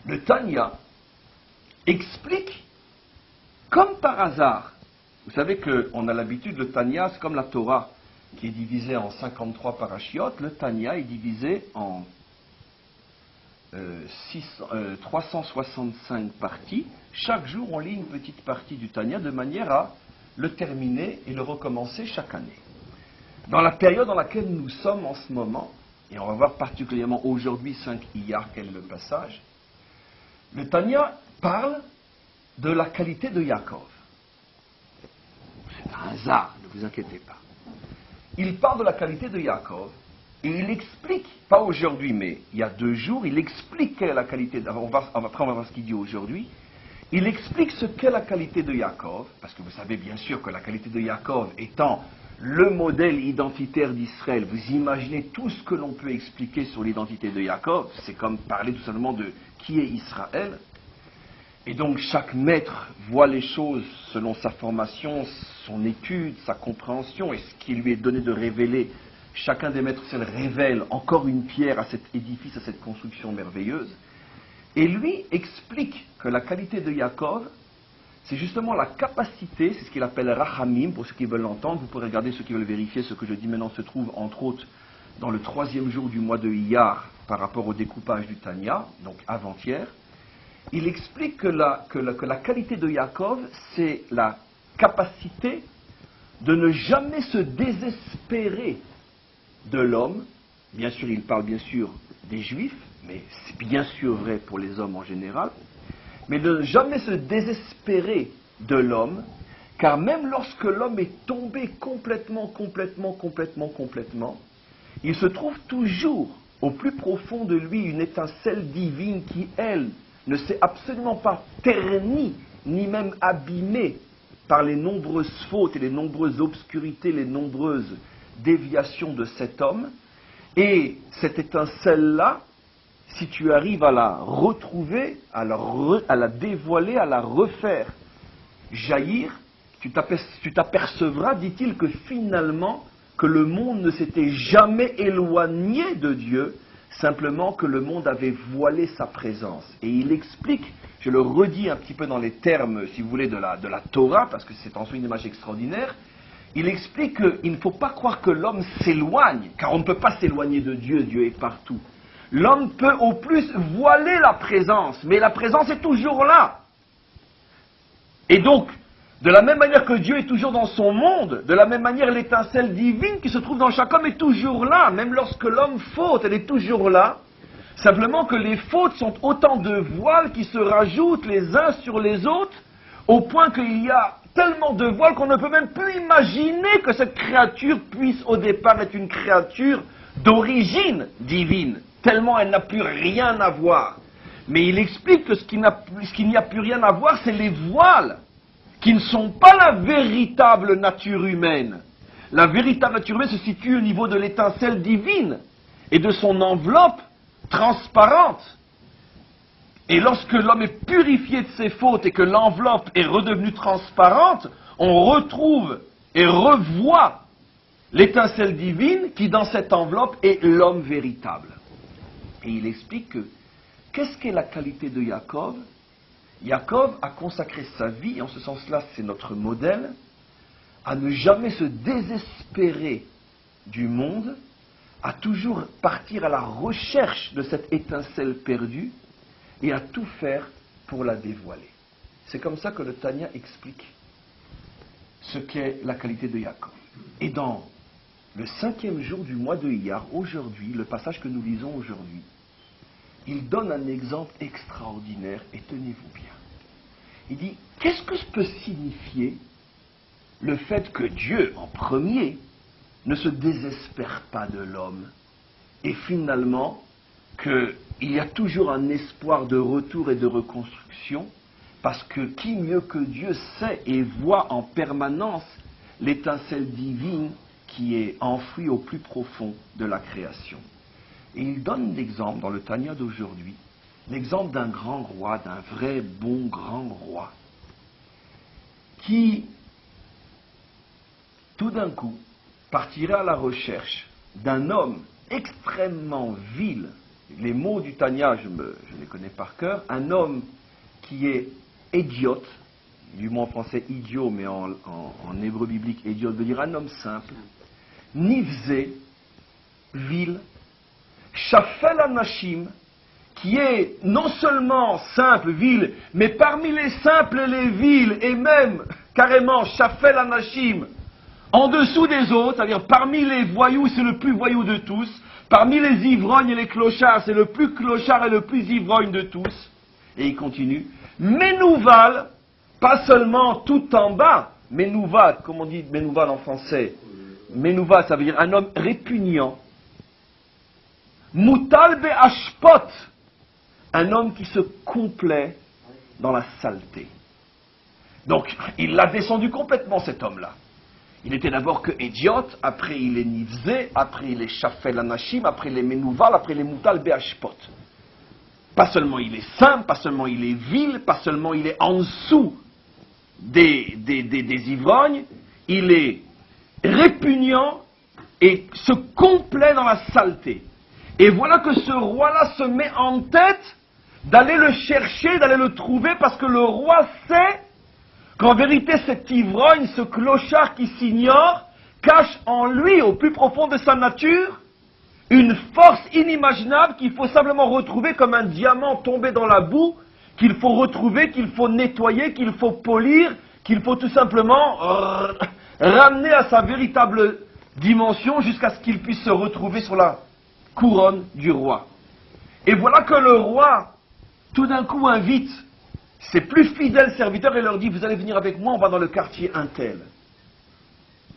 Le Tanya explique, comme par hasard, vous savez qu'on a l'habitude, le Tanya, c'est comme la Torah, qui est divisée en 53 parachiotes, le Tanya est divisé en 365 parties. Chaque jour, on lit une petite partie du Tanya de manière à le terminer et le recommencer chaque année. Dans la période dans laquelle nous sommes en ce moment, et on va voir particulièrement aujourd'hui 5 Iyar, quel est le passage, le Tanya parle de la qualité de Yaakov. C'est un hasard, ne vous inquiétez pas. Il parle de la qualité de Yaakov, et il explique, pas aujourd'hui, mais il y a 2 jours, il explique quelle est la qualité, après on va voir ce qu'il dit aujourd'hui, il explique ce qu'est la qualité de Yaakov, parce que vous savez bien sûr que la qualité de Yaakov étant le modèle identitaire d'Israël, vous imaginez tout ce que l'on peut expliquer sur l'identité de Yaakov, c'est comme parler tout simplement de qui est Israël, et donc chaque maître voit les choses selon sa formation, son étude, sa compréhension, et ce qui lui est donné de révéler. Chacun des maîtres se révèle encore une pierre à cet édifice, à cette construction merveilleuse. Et lui explique que la qualité de Yaakov, c'est justement la capacité, c'est ce qu'il appelle Rachamim, pour ceux qui veulent l'entendre, vous pourrez regarder ceux qui veulent vérifier, ce que je dis maintenant se trouve entre autres dans le 3e jour du mois de Iyar par rapport au découpage du Tanya, donc avant-hier. Il explique que la qualité de Yaakov, c'est la capacité de ne jamais se désespérer de l'homme. Bien sûr, il parle bien sûr des Juifs, mais c'est bien sûr vrai pour les hommes en général, mais de ne jamais se désespérer de l'homme, car même lorsque l'homme est tombé complètement, il se trouve toujours au plus profond de lui une étincelle divine qui, elle, ne s'est absolument pas ternie, ni même abîmée par les nombreuses fautes et les nombreuses obscurités, les nombreuses déviations de cet homme. Et cette étincelle-là, si tu arrives à la retrouver, à la dévoiler, à la refaire jaillir, tu t'apercevras, dit-il, que finalement, que le monde ne s'était jamais éloigné de Dieu, simplement que le monde avait voilé sa présence. Et il explique, je le redis un petit peu dans les termes, si vous voulez, de la Torah, parce que c'est en soi une image extraordinaire, il explique qu'il ne faut pas croire que l'homme s'éloigne, car on ne peut pas s'éloigner de Dieu, Dieu est partout. L'homme peut au plus voiler la présence, mais la présence est toujours là. Et donc, de la même manière que Dieu est toujours dans son monde, de la même manière l'étincelle divine qui se trouve dans chaque homme est toujours là, même lorsque l'homme faute, elle est toujours là. Simplement que les fautes sont autant de voiles qui se rajoutent les uns sur les autres, au point qu'il y a tellement de voiles qu'on ne peut même plus imaginer que cette créature puisse au départ être une créature d'origine divine, tellement elle n'a plus rien à voir. Mais il explique que ce qui n'y a plus rien à voir, c'est les voiles, qui ne sont pas la véritable nature humaine. La véritable nature humaine se situe au niveau de l'étincelle divine et de son enveloppe transparente. Et lorsque l'homme est purifié de ses fautes et que l'enveloppe est redevenue transparente, on retrouve et revoit l'étincelle divine qui, dans cette enveloppe, est l'homme véritable. Et il explique que, qu'est-ce qu'est la qualité de Yaakov? Yaakov a consacré sa vie, et en ce sens-là c'est notre modèle, à ne jamais se désespérer du monde, à toujours partir à la recherche de cette étincelle perdue, et à tout faire pour la dévoiler. C'est comme ça que le Tanya explique ce qu'est la qualité de Yaakov. Et dans le 5e jour du mois de Iyar, aujourd'hui, le passage que nous lisons aujourd'hui, il donne un exemple extraordinaire, et tenez-vous bien. Il dit, qu'est-ce que peut signifier le fait que Dieu, en premier, ne se désespère pas de l'homme, et finalement, qu'il y a toujours un espoir de retour et de reconstruction, parce que qui mieux que Dieu sait et voit en permanence l'étincelle divine qui est enfouie au plus profond de la création. Et il donne l'exemple, dans le Tanya d'aujourd'hui, l'exemple d'un grand roi, d'un vrai bon grand roi, qui, tout d'un coup, partirait à la recherche d'un homme extrêmement vil. Les mots du Tanya, je les connais par cœur. Un homme qui est idiote, du mot en français idiot, mais en hébreu biblique, idiot veut dire un homme simple, nivzé, vil, shafel anashim, qui est non seulement simple, vil, mais parmi les simples et les vils, et même carrément shafel anashim, en dessous des autres, c'est-à-dire parmi les voyous, c'est le plus voyou de tous, parmi les ivrognes et les clochards, c'est le plus clochard et le plus ivrogne de tous. Et il continue. Menouval, pas seulement tout en bas, Menouval, comme on dit Menouval en français, Menouval, ça veut dire un homme répugnant. Moutal be'ashpot, un homme qui se complaît dans la saleté. Donc, il l'a descendu complètement, cet homme-là. Il était d'abord que idiote, après il est nivzé, après il est shafel anashim, après il est menouval, après il est moutal be'ashpot. Pas seulement il est simple, pas seulement il est vil, pas seulement il est en dessous des ivrognes, il est répugnant et se complaît dans la saleté. Et voilà que ce roi-là se met en tête d'aller le chercher, d'aller le trouver, parce que le roi sait qu'en vérité cet ivrogne, ce clochard qui s'ignore, cache en lui, au plus profond de sa nature, une force inimaginable qu'il faut simplement retrouver comme un diamant tombé dans la boue, qu'il faut retrouver, qu'il faut nettoyer, qu'il faut polir, qu'il faut tout simplement ramener à sa véritable dimension jusqu'à ce qu'il puisse se retrouver sur la couronne du roi. Et voilà que le roi, tout d'un coup, invite ses plus fidèles serviteurs et leur dit, vous allez venir avec moi, on va dans le quartier Intel.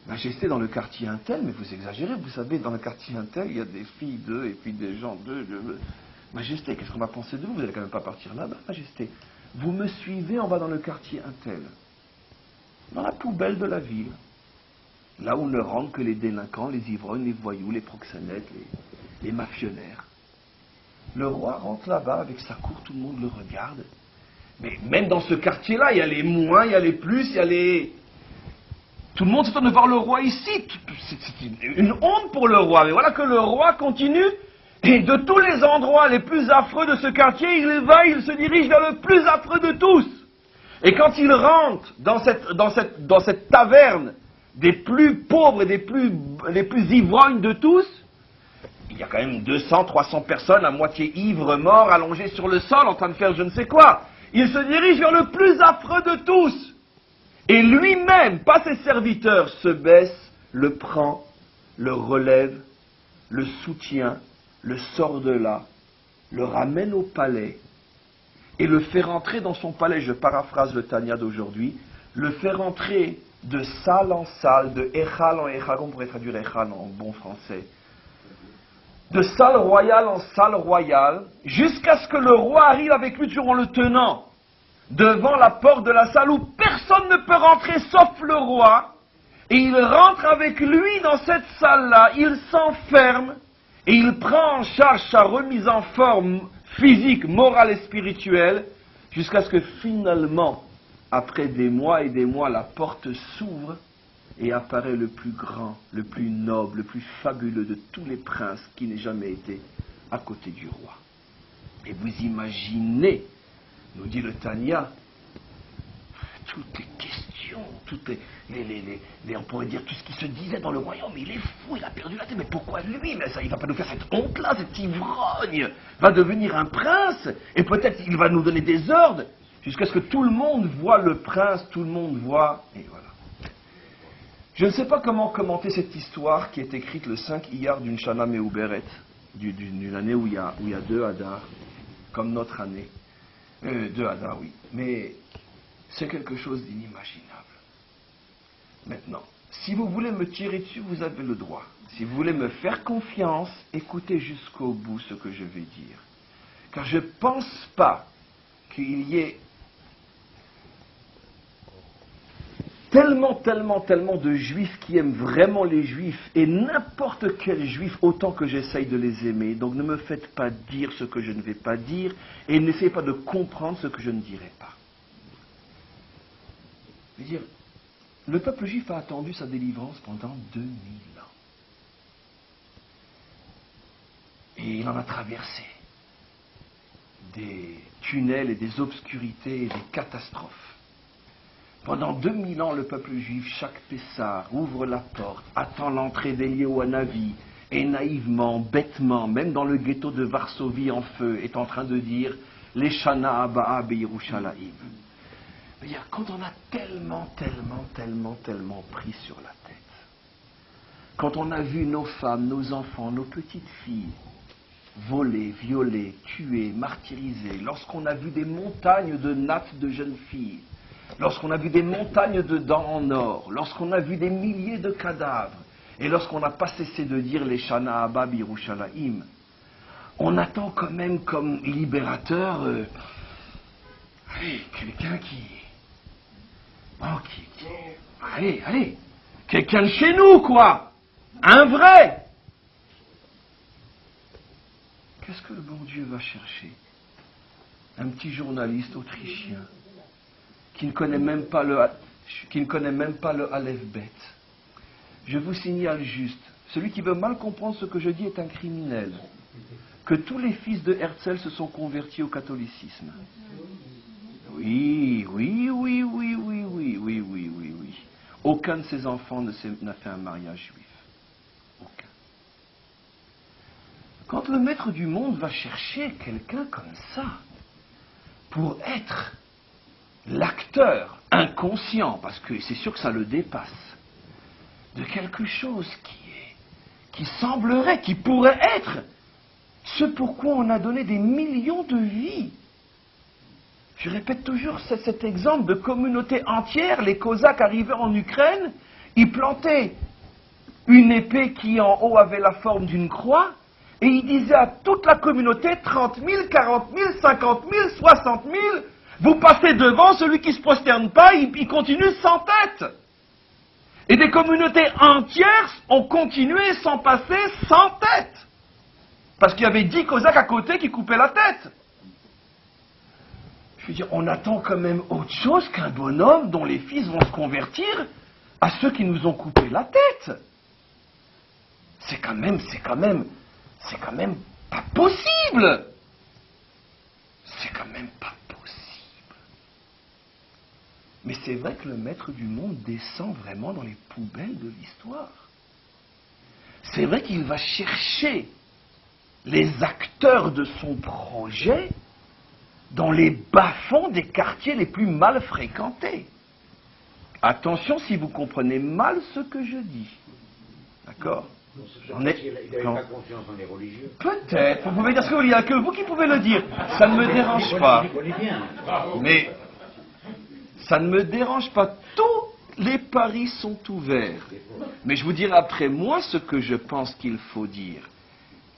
Majesté, dans le quartier Intel, mais vous exagérez, vous savez, dans le quartier Intel, il y a des filles d'eux et puis des gens d'eux. Majesté, qu'est-ce qu'on va penser de vous? Vous n'allez quand même pas partir là-bas, Majesté. Vous me suivez, on va dans le quartier Intel. Dans la poubelle de la ville. Là où ne rentrent que les délinquants, les ivrognes, les voyous, les proxénètes, les mafionnaires. Le roi rentre là-bas avec sa cour, tout le monde le regarde. Mais même dans ce quartier-là, il y a les moins, il y a les plus, il y a les... Tout le monde s'attend de voir le roi ici. C'est une honte pour le roi. Mais voilà que le roi continue. Et de tous les endroits les plus affreux de ce quartier, il se dirige vers le plus affreux de tous. Et quand il rentre dans cette taverne des plus pauvres et les plus ivrognes de tous, il y a quand même 200, 300 personnes à moitié ivres, morts, allongées sur le sol, en train de faire je ne sais quoi. Il se dirige vers le plus affreux de tous. Et lui-même, pas ses serviteurs, se baisse, le prend, le relève, le soutient, le sort de là, le ramène au palais et le fait rentrer dans son palais. Je paraphrase le Tanya d'aujourd'hui. Le fait rentrer de salle en salle, de échal en échal, on pourrait traduire échal en bon français, de salle royale en salle royale, jusqu'à ce que le roi arrive avec lui, toujours en le tenant devant la porte de la salle où personne ne peut rentrer sauf le roi, et il rentre avec lui dans cette salle-là, il s'enferme, et il prend en charge sa remise en forme physique, morale et spirituelle, jusqu'à ce que finalement, après des mois et des mois, la porte s'ouvre, et apparaît le plus grand, le plus noble, le plus fabuleux de tous les princes qui n'ait jamais été à côté du roi. Et vous imaginez, nous dit le Tanya, toutes les questions, toutes on pourrait dire tout ce qui se disait dans le royaume, il est fou, il a perdu la tête, mais pourquoi lui? Mais ça, il va pas nous faire cette honte-là, cet ivrogne va devenir un prince, et peut-être il va nous donner des ordres, jusqu'à ce que tout le monde voit le prince, tout le monde voit, et voilà. Je ne sais pas comment commenter cette histoire qui est écrite le 5 Iyar d'une Shana Meuberet, d'une année où il y a 2 Hadar, comme notre année. 2 Hadar, oui. Mais c'est quelque chose d'inimaginable. Maintenant, si vous voulez me tirer dessus, vous avez le droit. Si vous voulez me faire confiance, écoutez jusqu'au bout ce que je vais dire. Car je ne pense pas qu'il y ait tellement de juifs qui aiment vraiment les juifs, et n'importe quel juif autant que j'essaye de les aimer. Donc ne me faites pas dire ce que je ne vais pas dire, et n'essayez pas de comprendre ce que je ne dirai pas. Je veux dire, le peuple juif a attendu sa délivrance pendant 2000 ans. il en a traversé des tunnels et des obscurités et des catastrophes. Pendant 2000 ans, le peuple juif, chaque Pessah, ouvre la porte, attend l'entrée d'Eliyahu Hanavi, et naïvement, bêtement, même dans le ghetto de Varsovie en feu, est en train de dire « Leshana Abaa Be'Yerushalayim ». Quand on a tellement pris sur la tête, quand on a vu nos femmes, nos enfants, nos petites filles volées, violées, tuées, martyrisées, lorsqu'on a vu des montagnes de nattes de jeunes filles, lorsqu'on a vu des montagnes de dents en or, lorsqu'on a vu des milliers de cadavres, et lorsqu'on n'a pas cessé de dire les Shana Abba Birushalayim, on attend quand même comme libérateur quelqu'un allez, quelqu'un de chez nous, quoi, un vrai. Qu'est-ce que le bon Dieu va chercher? Un petit journaliste autrichien qui ne connaît même pas le Aleph Bet. Je vous signale juste, celui qui veut mal comprendre ce que je dis est un criminel, que tous les fils de Herzl se sont convertis au catholicisme. Oui. Aucun de ses enfants n'a fait un mariage juif. Aucun. Quand le maître du monde va chercher quelqu'un comme ça, pour être l'acteur inconscient, parce que c'est sûr que ça le dépasse, de quelque chose qui semblerait, qui pourrait être ce pourquoi on a donné des millions de vies. Je répète toujours cet exemple de communauté entière. Les Cosaques arrivaient en Ukraine, ils plantaient une épée qui en haut avait la forme d'une croix, et ils disaient à toute la communauté, 30 000, 40 000, 50 000, 60 000, vous passez devant, celui qui ne se prosterne pas, il continue sans tête. Et des communautés entières ont continué sans passer sans tête. Parce qu'il y avait 10 Cosaques à côté qui coupaient la tête. Je veux dire, on attend quand même autre chose qu'un bonhomme dont les fils vont se convertir à ceux qui nous ont coupé la tête. C'est quand même pas possible. C'est quand même pas possible. Mais c'est vrai que le maître du monde descend vraiment dans les poubelles de l'histoire. C'est vrai qu'il va chercher les acteurs de son projet dans les bas-fonds des quartiers les plus mal fréquentés. Attention si vous comprenez mal ce que je dis. D'accord? Il n'avait pas confiance en les religieux. Peut-être, vous pouvez dire ce que vous voulez, il n'y a que vous qui pouvez le dire. Ça ne me dérange pas. Mais ça ne me dérange pas. Tous les paris sont ouverts. Mais je vous dirai après moi ce que je pense qu'il faut dire.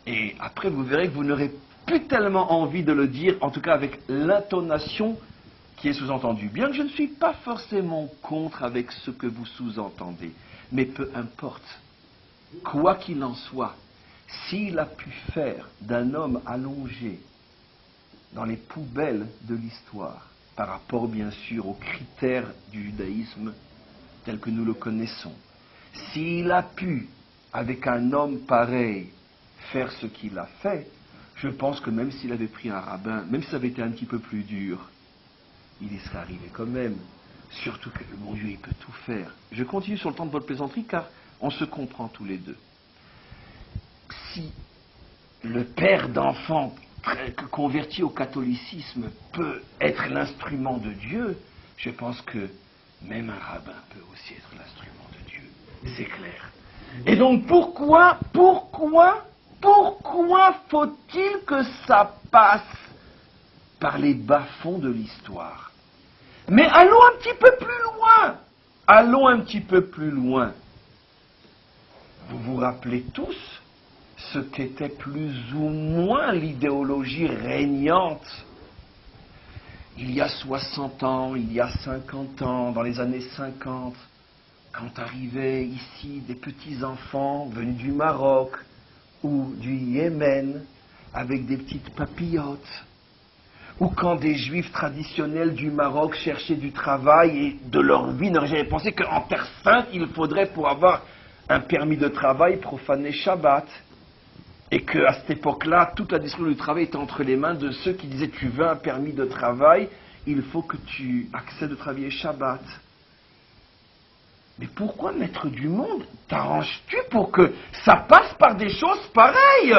Et après vous verrez que vous n'aurez plus tellement envie de le dire, en tout cas avec l'intonation qui est sous-entendue. Bien que je ne suis pas forcément contre avec ce que vous sous-entendez, mais peu importe. Quoi qu'il en soit, s'il a pu faire d'un homme allongé dans les poubelles de l'histoire, par rapport bien sûr aux critères du judaïsme tel que nous le connaissons, s'il a pu, avec un homme pareil, faire ce qu'il a fait, je pense que même s'il avait pris un rabbin, même si ça avait été un petit peu plus dur, il y serait arrivé quand même. Surtout que le bon Dieu, il peut tout faire. Je continue sur le temps de votre plaisanterie, car on se comprend tous les deux. Si le père d'enfant converti au catholicisme peut être l'instrument de Dieu, je pense que même un rabbin peut aussi être l'instrument de Dieu. C'est clair. Et donc pourquoi faut-il que ça passe par les bas-fonds de l'histoire? Mais allons un petit peu plus loin. Vous vous rappelez tous ce qu'était plus ou moins l'idéologie régnante il y a 60 ans, il y a 50 ans, dans les années 50, quand arrivaient ici des petits enfants venus du Maroc ou du Yémen avec des petites papillotes, ou quand des juifs traditionnels du Maroc cherchaient du travail et de leur vie n'auraient jamais pensé qu'en Terre Sainte, il faudrait, pour avoir un permis de travail, profaner Shabbat. et qu'à cette époque-là, toute la distribution du travail était entre les mains de ceux qui disaient tu veux un permis de travail, il faut que tu accèdes de travailler Shabbat. Mais pourquoi, maître du monde, t'arranges-tu pour que ça passe par des choses pareilles?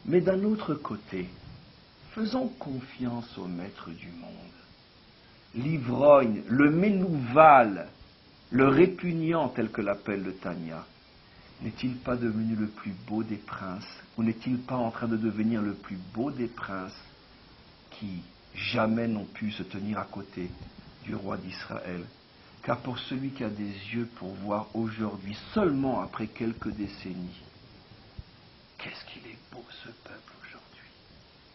Mais d'un autre côté, faisons confiance au maître du monde. L'ivrogne, le ménouval, le répugnant tel que l'appelle le Tanya, n'est-il pas devenu le plus beau des princes? Ou n'est-il pas en train de devenir le plus beau des princes qui jamais n'ont pu se tenir à côté du roi d'Israël? Car pour celui qui a des yeux pour voir aujourd'hui, seulement après quelques décennies, qu'est-ce qu'il est beau ce peuple aujourd'hui,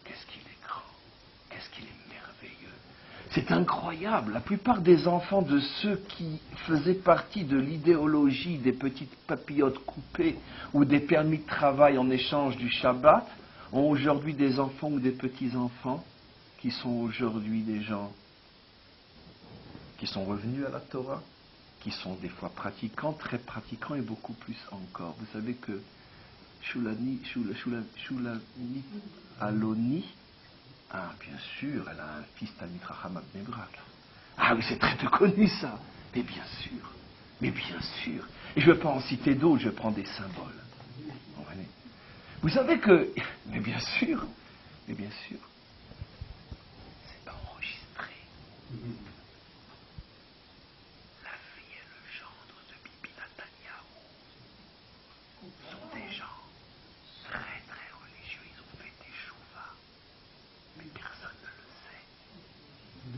qu'est-ce qu'il est grand, qu'est-ce qu'il est merveilleux. C'est incroyable, la plupart des enfants de ceux qui faisaient partie de l'idéologie des petites papillotes coupées ou des permis de travail en échange du Shabbat ont aujourd'hui des enfants ou des petits-enfants qui sont aujourd'hui des gens qui sont revenus à la Torah, qui sont des fois pratiquants, très pratiquants et beaucoup plus encore. Vous savez que Shulamit Aloni, bien sûr, elle a un fils Talmid Chacham à Bnei Brak. Ah oui, c'est très connu ça. Mais bien sûr. Et je ne vais pas en citer d'autres, je prends des symboles. Vous savez que, mais bien sûr, c'est pas enregistré. La fille et le gendre de Bibi Netanyahou sont des gens très religieux, ils ont fait des chouvas, mais personne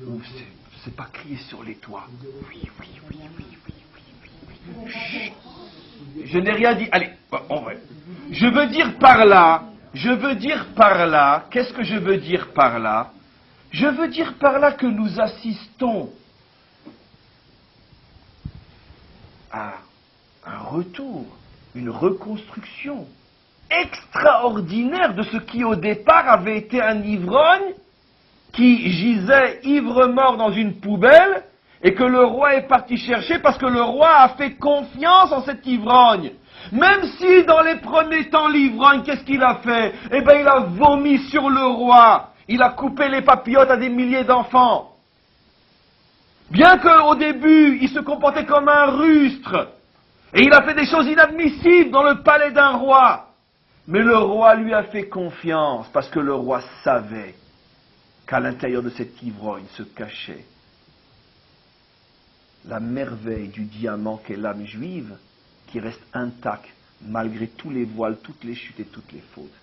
ne le sait. C'est pas crié sur les toits. Oui. Chut. Je n'ai rien dit. Allez, en vrai. Je veux dire par là, qu'est-ce que je veux dire par là? Je veux dire par là que nous assistons à un retour, une reconstruction extraordinaire de ce qui au départ avait été un ivrogne qui gisait ivre-mort dans une poubelle et que le roi est parti chercher parce que le roi a fait confiance en cet ivrogne. Même si dans les premiers temps l'ivrogne, qu'est-ce qu'il a fait? Eh bien il a vomi sur le roi, il a coupé les papillotes à des milliers d'enfants. Bien qu'au début il se comportait comme un rustre et il a fait des choses inadmissibles dans le palais d'un roi. Mais le roi lui a fait confiance parce que le roi savait qu'à l'intérieur de cet ivrogne se cachait la merveille du diamant qu'est l'âme juive, qui reste intacte malgré tous les voiles, toutes les chutes et toutes les fautes.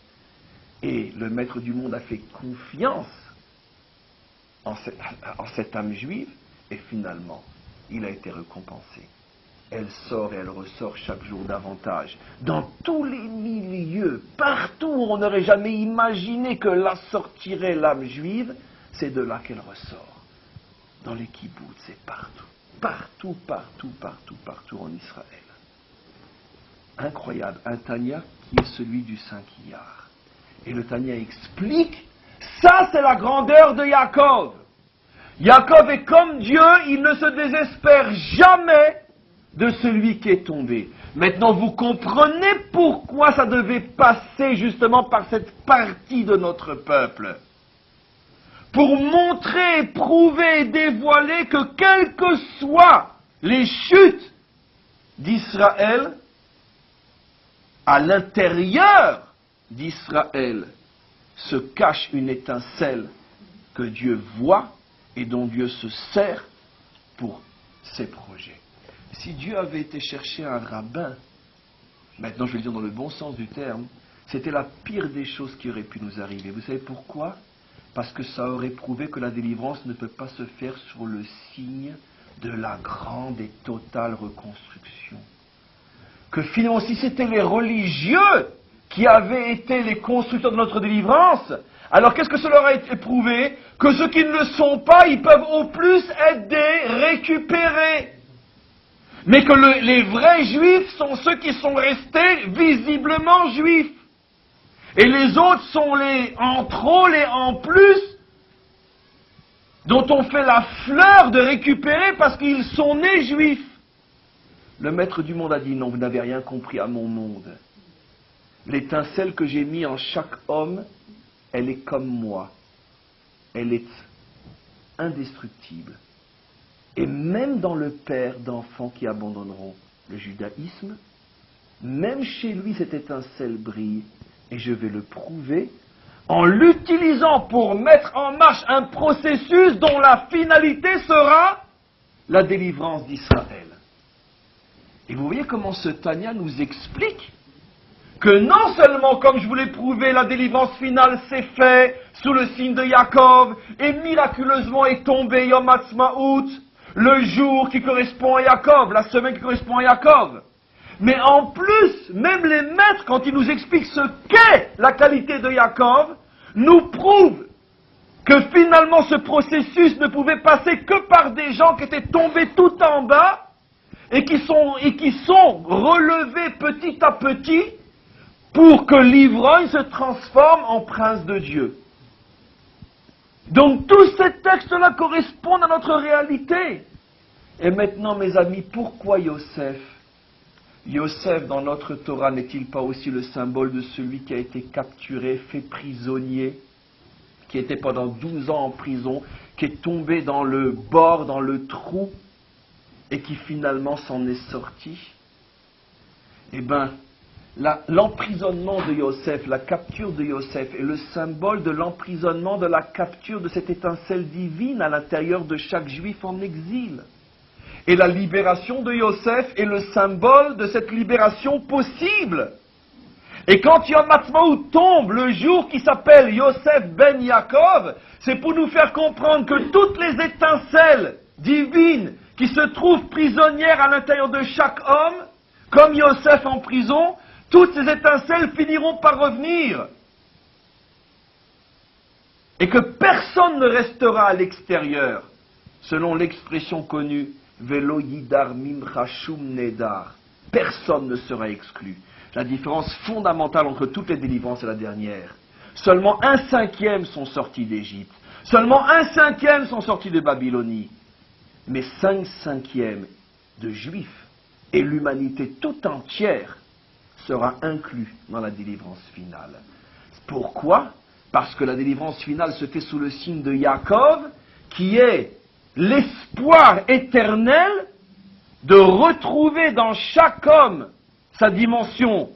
Et le maître du monde a fait confiance en cette âme juive, et finalement, il a été récompensé. Elle sort et elle ressort chaque jour davantage. Dans tous les milieux, partout où on n'aurait jamais imaginé que là sortirait l'âme juive, c'est de là qu'elle ressort. Dans les kibboutz, c'est partout. Partout en Israël. Incroyable. Un Tanya qui est celui du 5 Iyar. Et le Tanya explique, ça c'est la grandeur de Yaakov. Yaakov est comme Dieu, il ne se désespère jamais de celui qui est tombé. Maintenant, vous comprenez pourquoi ça devait passer justement par cette partie de notre peuple. Pour montrer, prouver et dévoiler que quelles que soient les chutes d'Israël, à l'intérieur d'Israël se cache une étincelle que Dieu voit et dont Dieu se sert pour ses projets. Si Dieu avait été chercher un rabbin, maintenant je vais le dire dans le bon sens du terme, c'était la pire des choses qui aurait pu nous arriver. Vous savez pourquoi? Parce que ça aurait prouvé que la délivrance ne peut pas se faire sur le signe de la grande et totale reconstruction. Que finalement, si c'était les religieux qui avaient été les constructeurs de notre délivrance, alors qu'est-ce que cela aurait prouvé? Que ceux qui ne le sont pas, ils peuvent au plus être des récupérés. Mais que les vrais juifs sont ceux qui sont restés visiblement juifs. Et les autres sont les en trop, les en plus, dont on fait la fleur de récupérer parce qu'ils sont nés juifs. Le maître du monde a dit non, vous n'avez rien compris à mon monde. L'étincelle que j'ai mis en chaque homme, elle est comme moi. Elle est indestructible. Et même dans le père d'enfants qui abandonneront le judaïsme, même chez lui cette étincelle brille, et je vais le prouver en l'utilisant pour mettre en marche un processus dont la finalité sera la délivrance d'Israël. Et vous voyez comment ce Tanya nous explique que non seulement, comme je vous l'ai prouvé, la délivrance finale s'est faite sous le signe de Yaakov, et miraculeusement est tombé Yom Ha'atzmaut, le jour qui correspond à Yaakov, la semaine qui correspond à Yaakov. Mais en plus, même les maîtres, quand ils nous expliquent ce qu'est la qualité de Yaakov, nous prouvent que finalement ce processus ne pouvait passer que par des gens qui étaient tombés tout en bas et qui sont relevés petit à petit pour que l'ivrogne se transforme en prince de Dieu. Donc tous ces textes-là correspondent à notre réalité. Et maintenant, mes amis, pourquoi Yosef? Yosef, dans notre Torah, n'est-il pas aussi le symbole de celui qui a été capturé, fait prisonnier, qui était pendant 12 ans en prison, qui est tombé dans le bord, dans le trou, et qui finalement s'en est sorti? Eh bien, l'emprisonnement de Yosef, la capture de Yosef est le symbole de l'emprisonnement, de la capture de cette étincelle divine à l'intérieur de chaque juif en exil. Et la libération de Yosef est le symbole de cette libération possible. Et quand Yom Ha'atzmaut tombe, le jour qui s'appelle Yosef ben Yaakov, c'est pour nous faire comprendre que toutes les étincelles divines qui se trouvent prisonnières à l'intérieur de chaque homme, comme Yosef en prison, toutes ces étincelles finiront par revenir. Et que personne ne restera à l'extérieur, selon l'expression connue, Velo yidar mimcha shum nedar. Personne ne sera exclu. La différence fondamentale entre toutes les délivrances et la dernière. Seulement 1/5 sont sortis d'Égypte. Seulement 1/5 sont sortis de Babylonie. Mais 5/5 de Juifs et l'humanité tout entière sera inclus dans la délivrance finale. Pourquoi? Parce que la délivrance finale se fait sous le signe de Yaakov, qui est l'espoir éternel de retrouver dans chaque homme sa dimension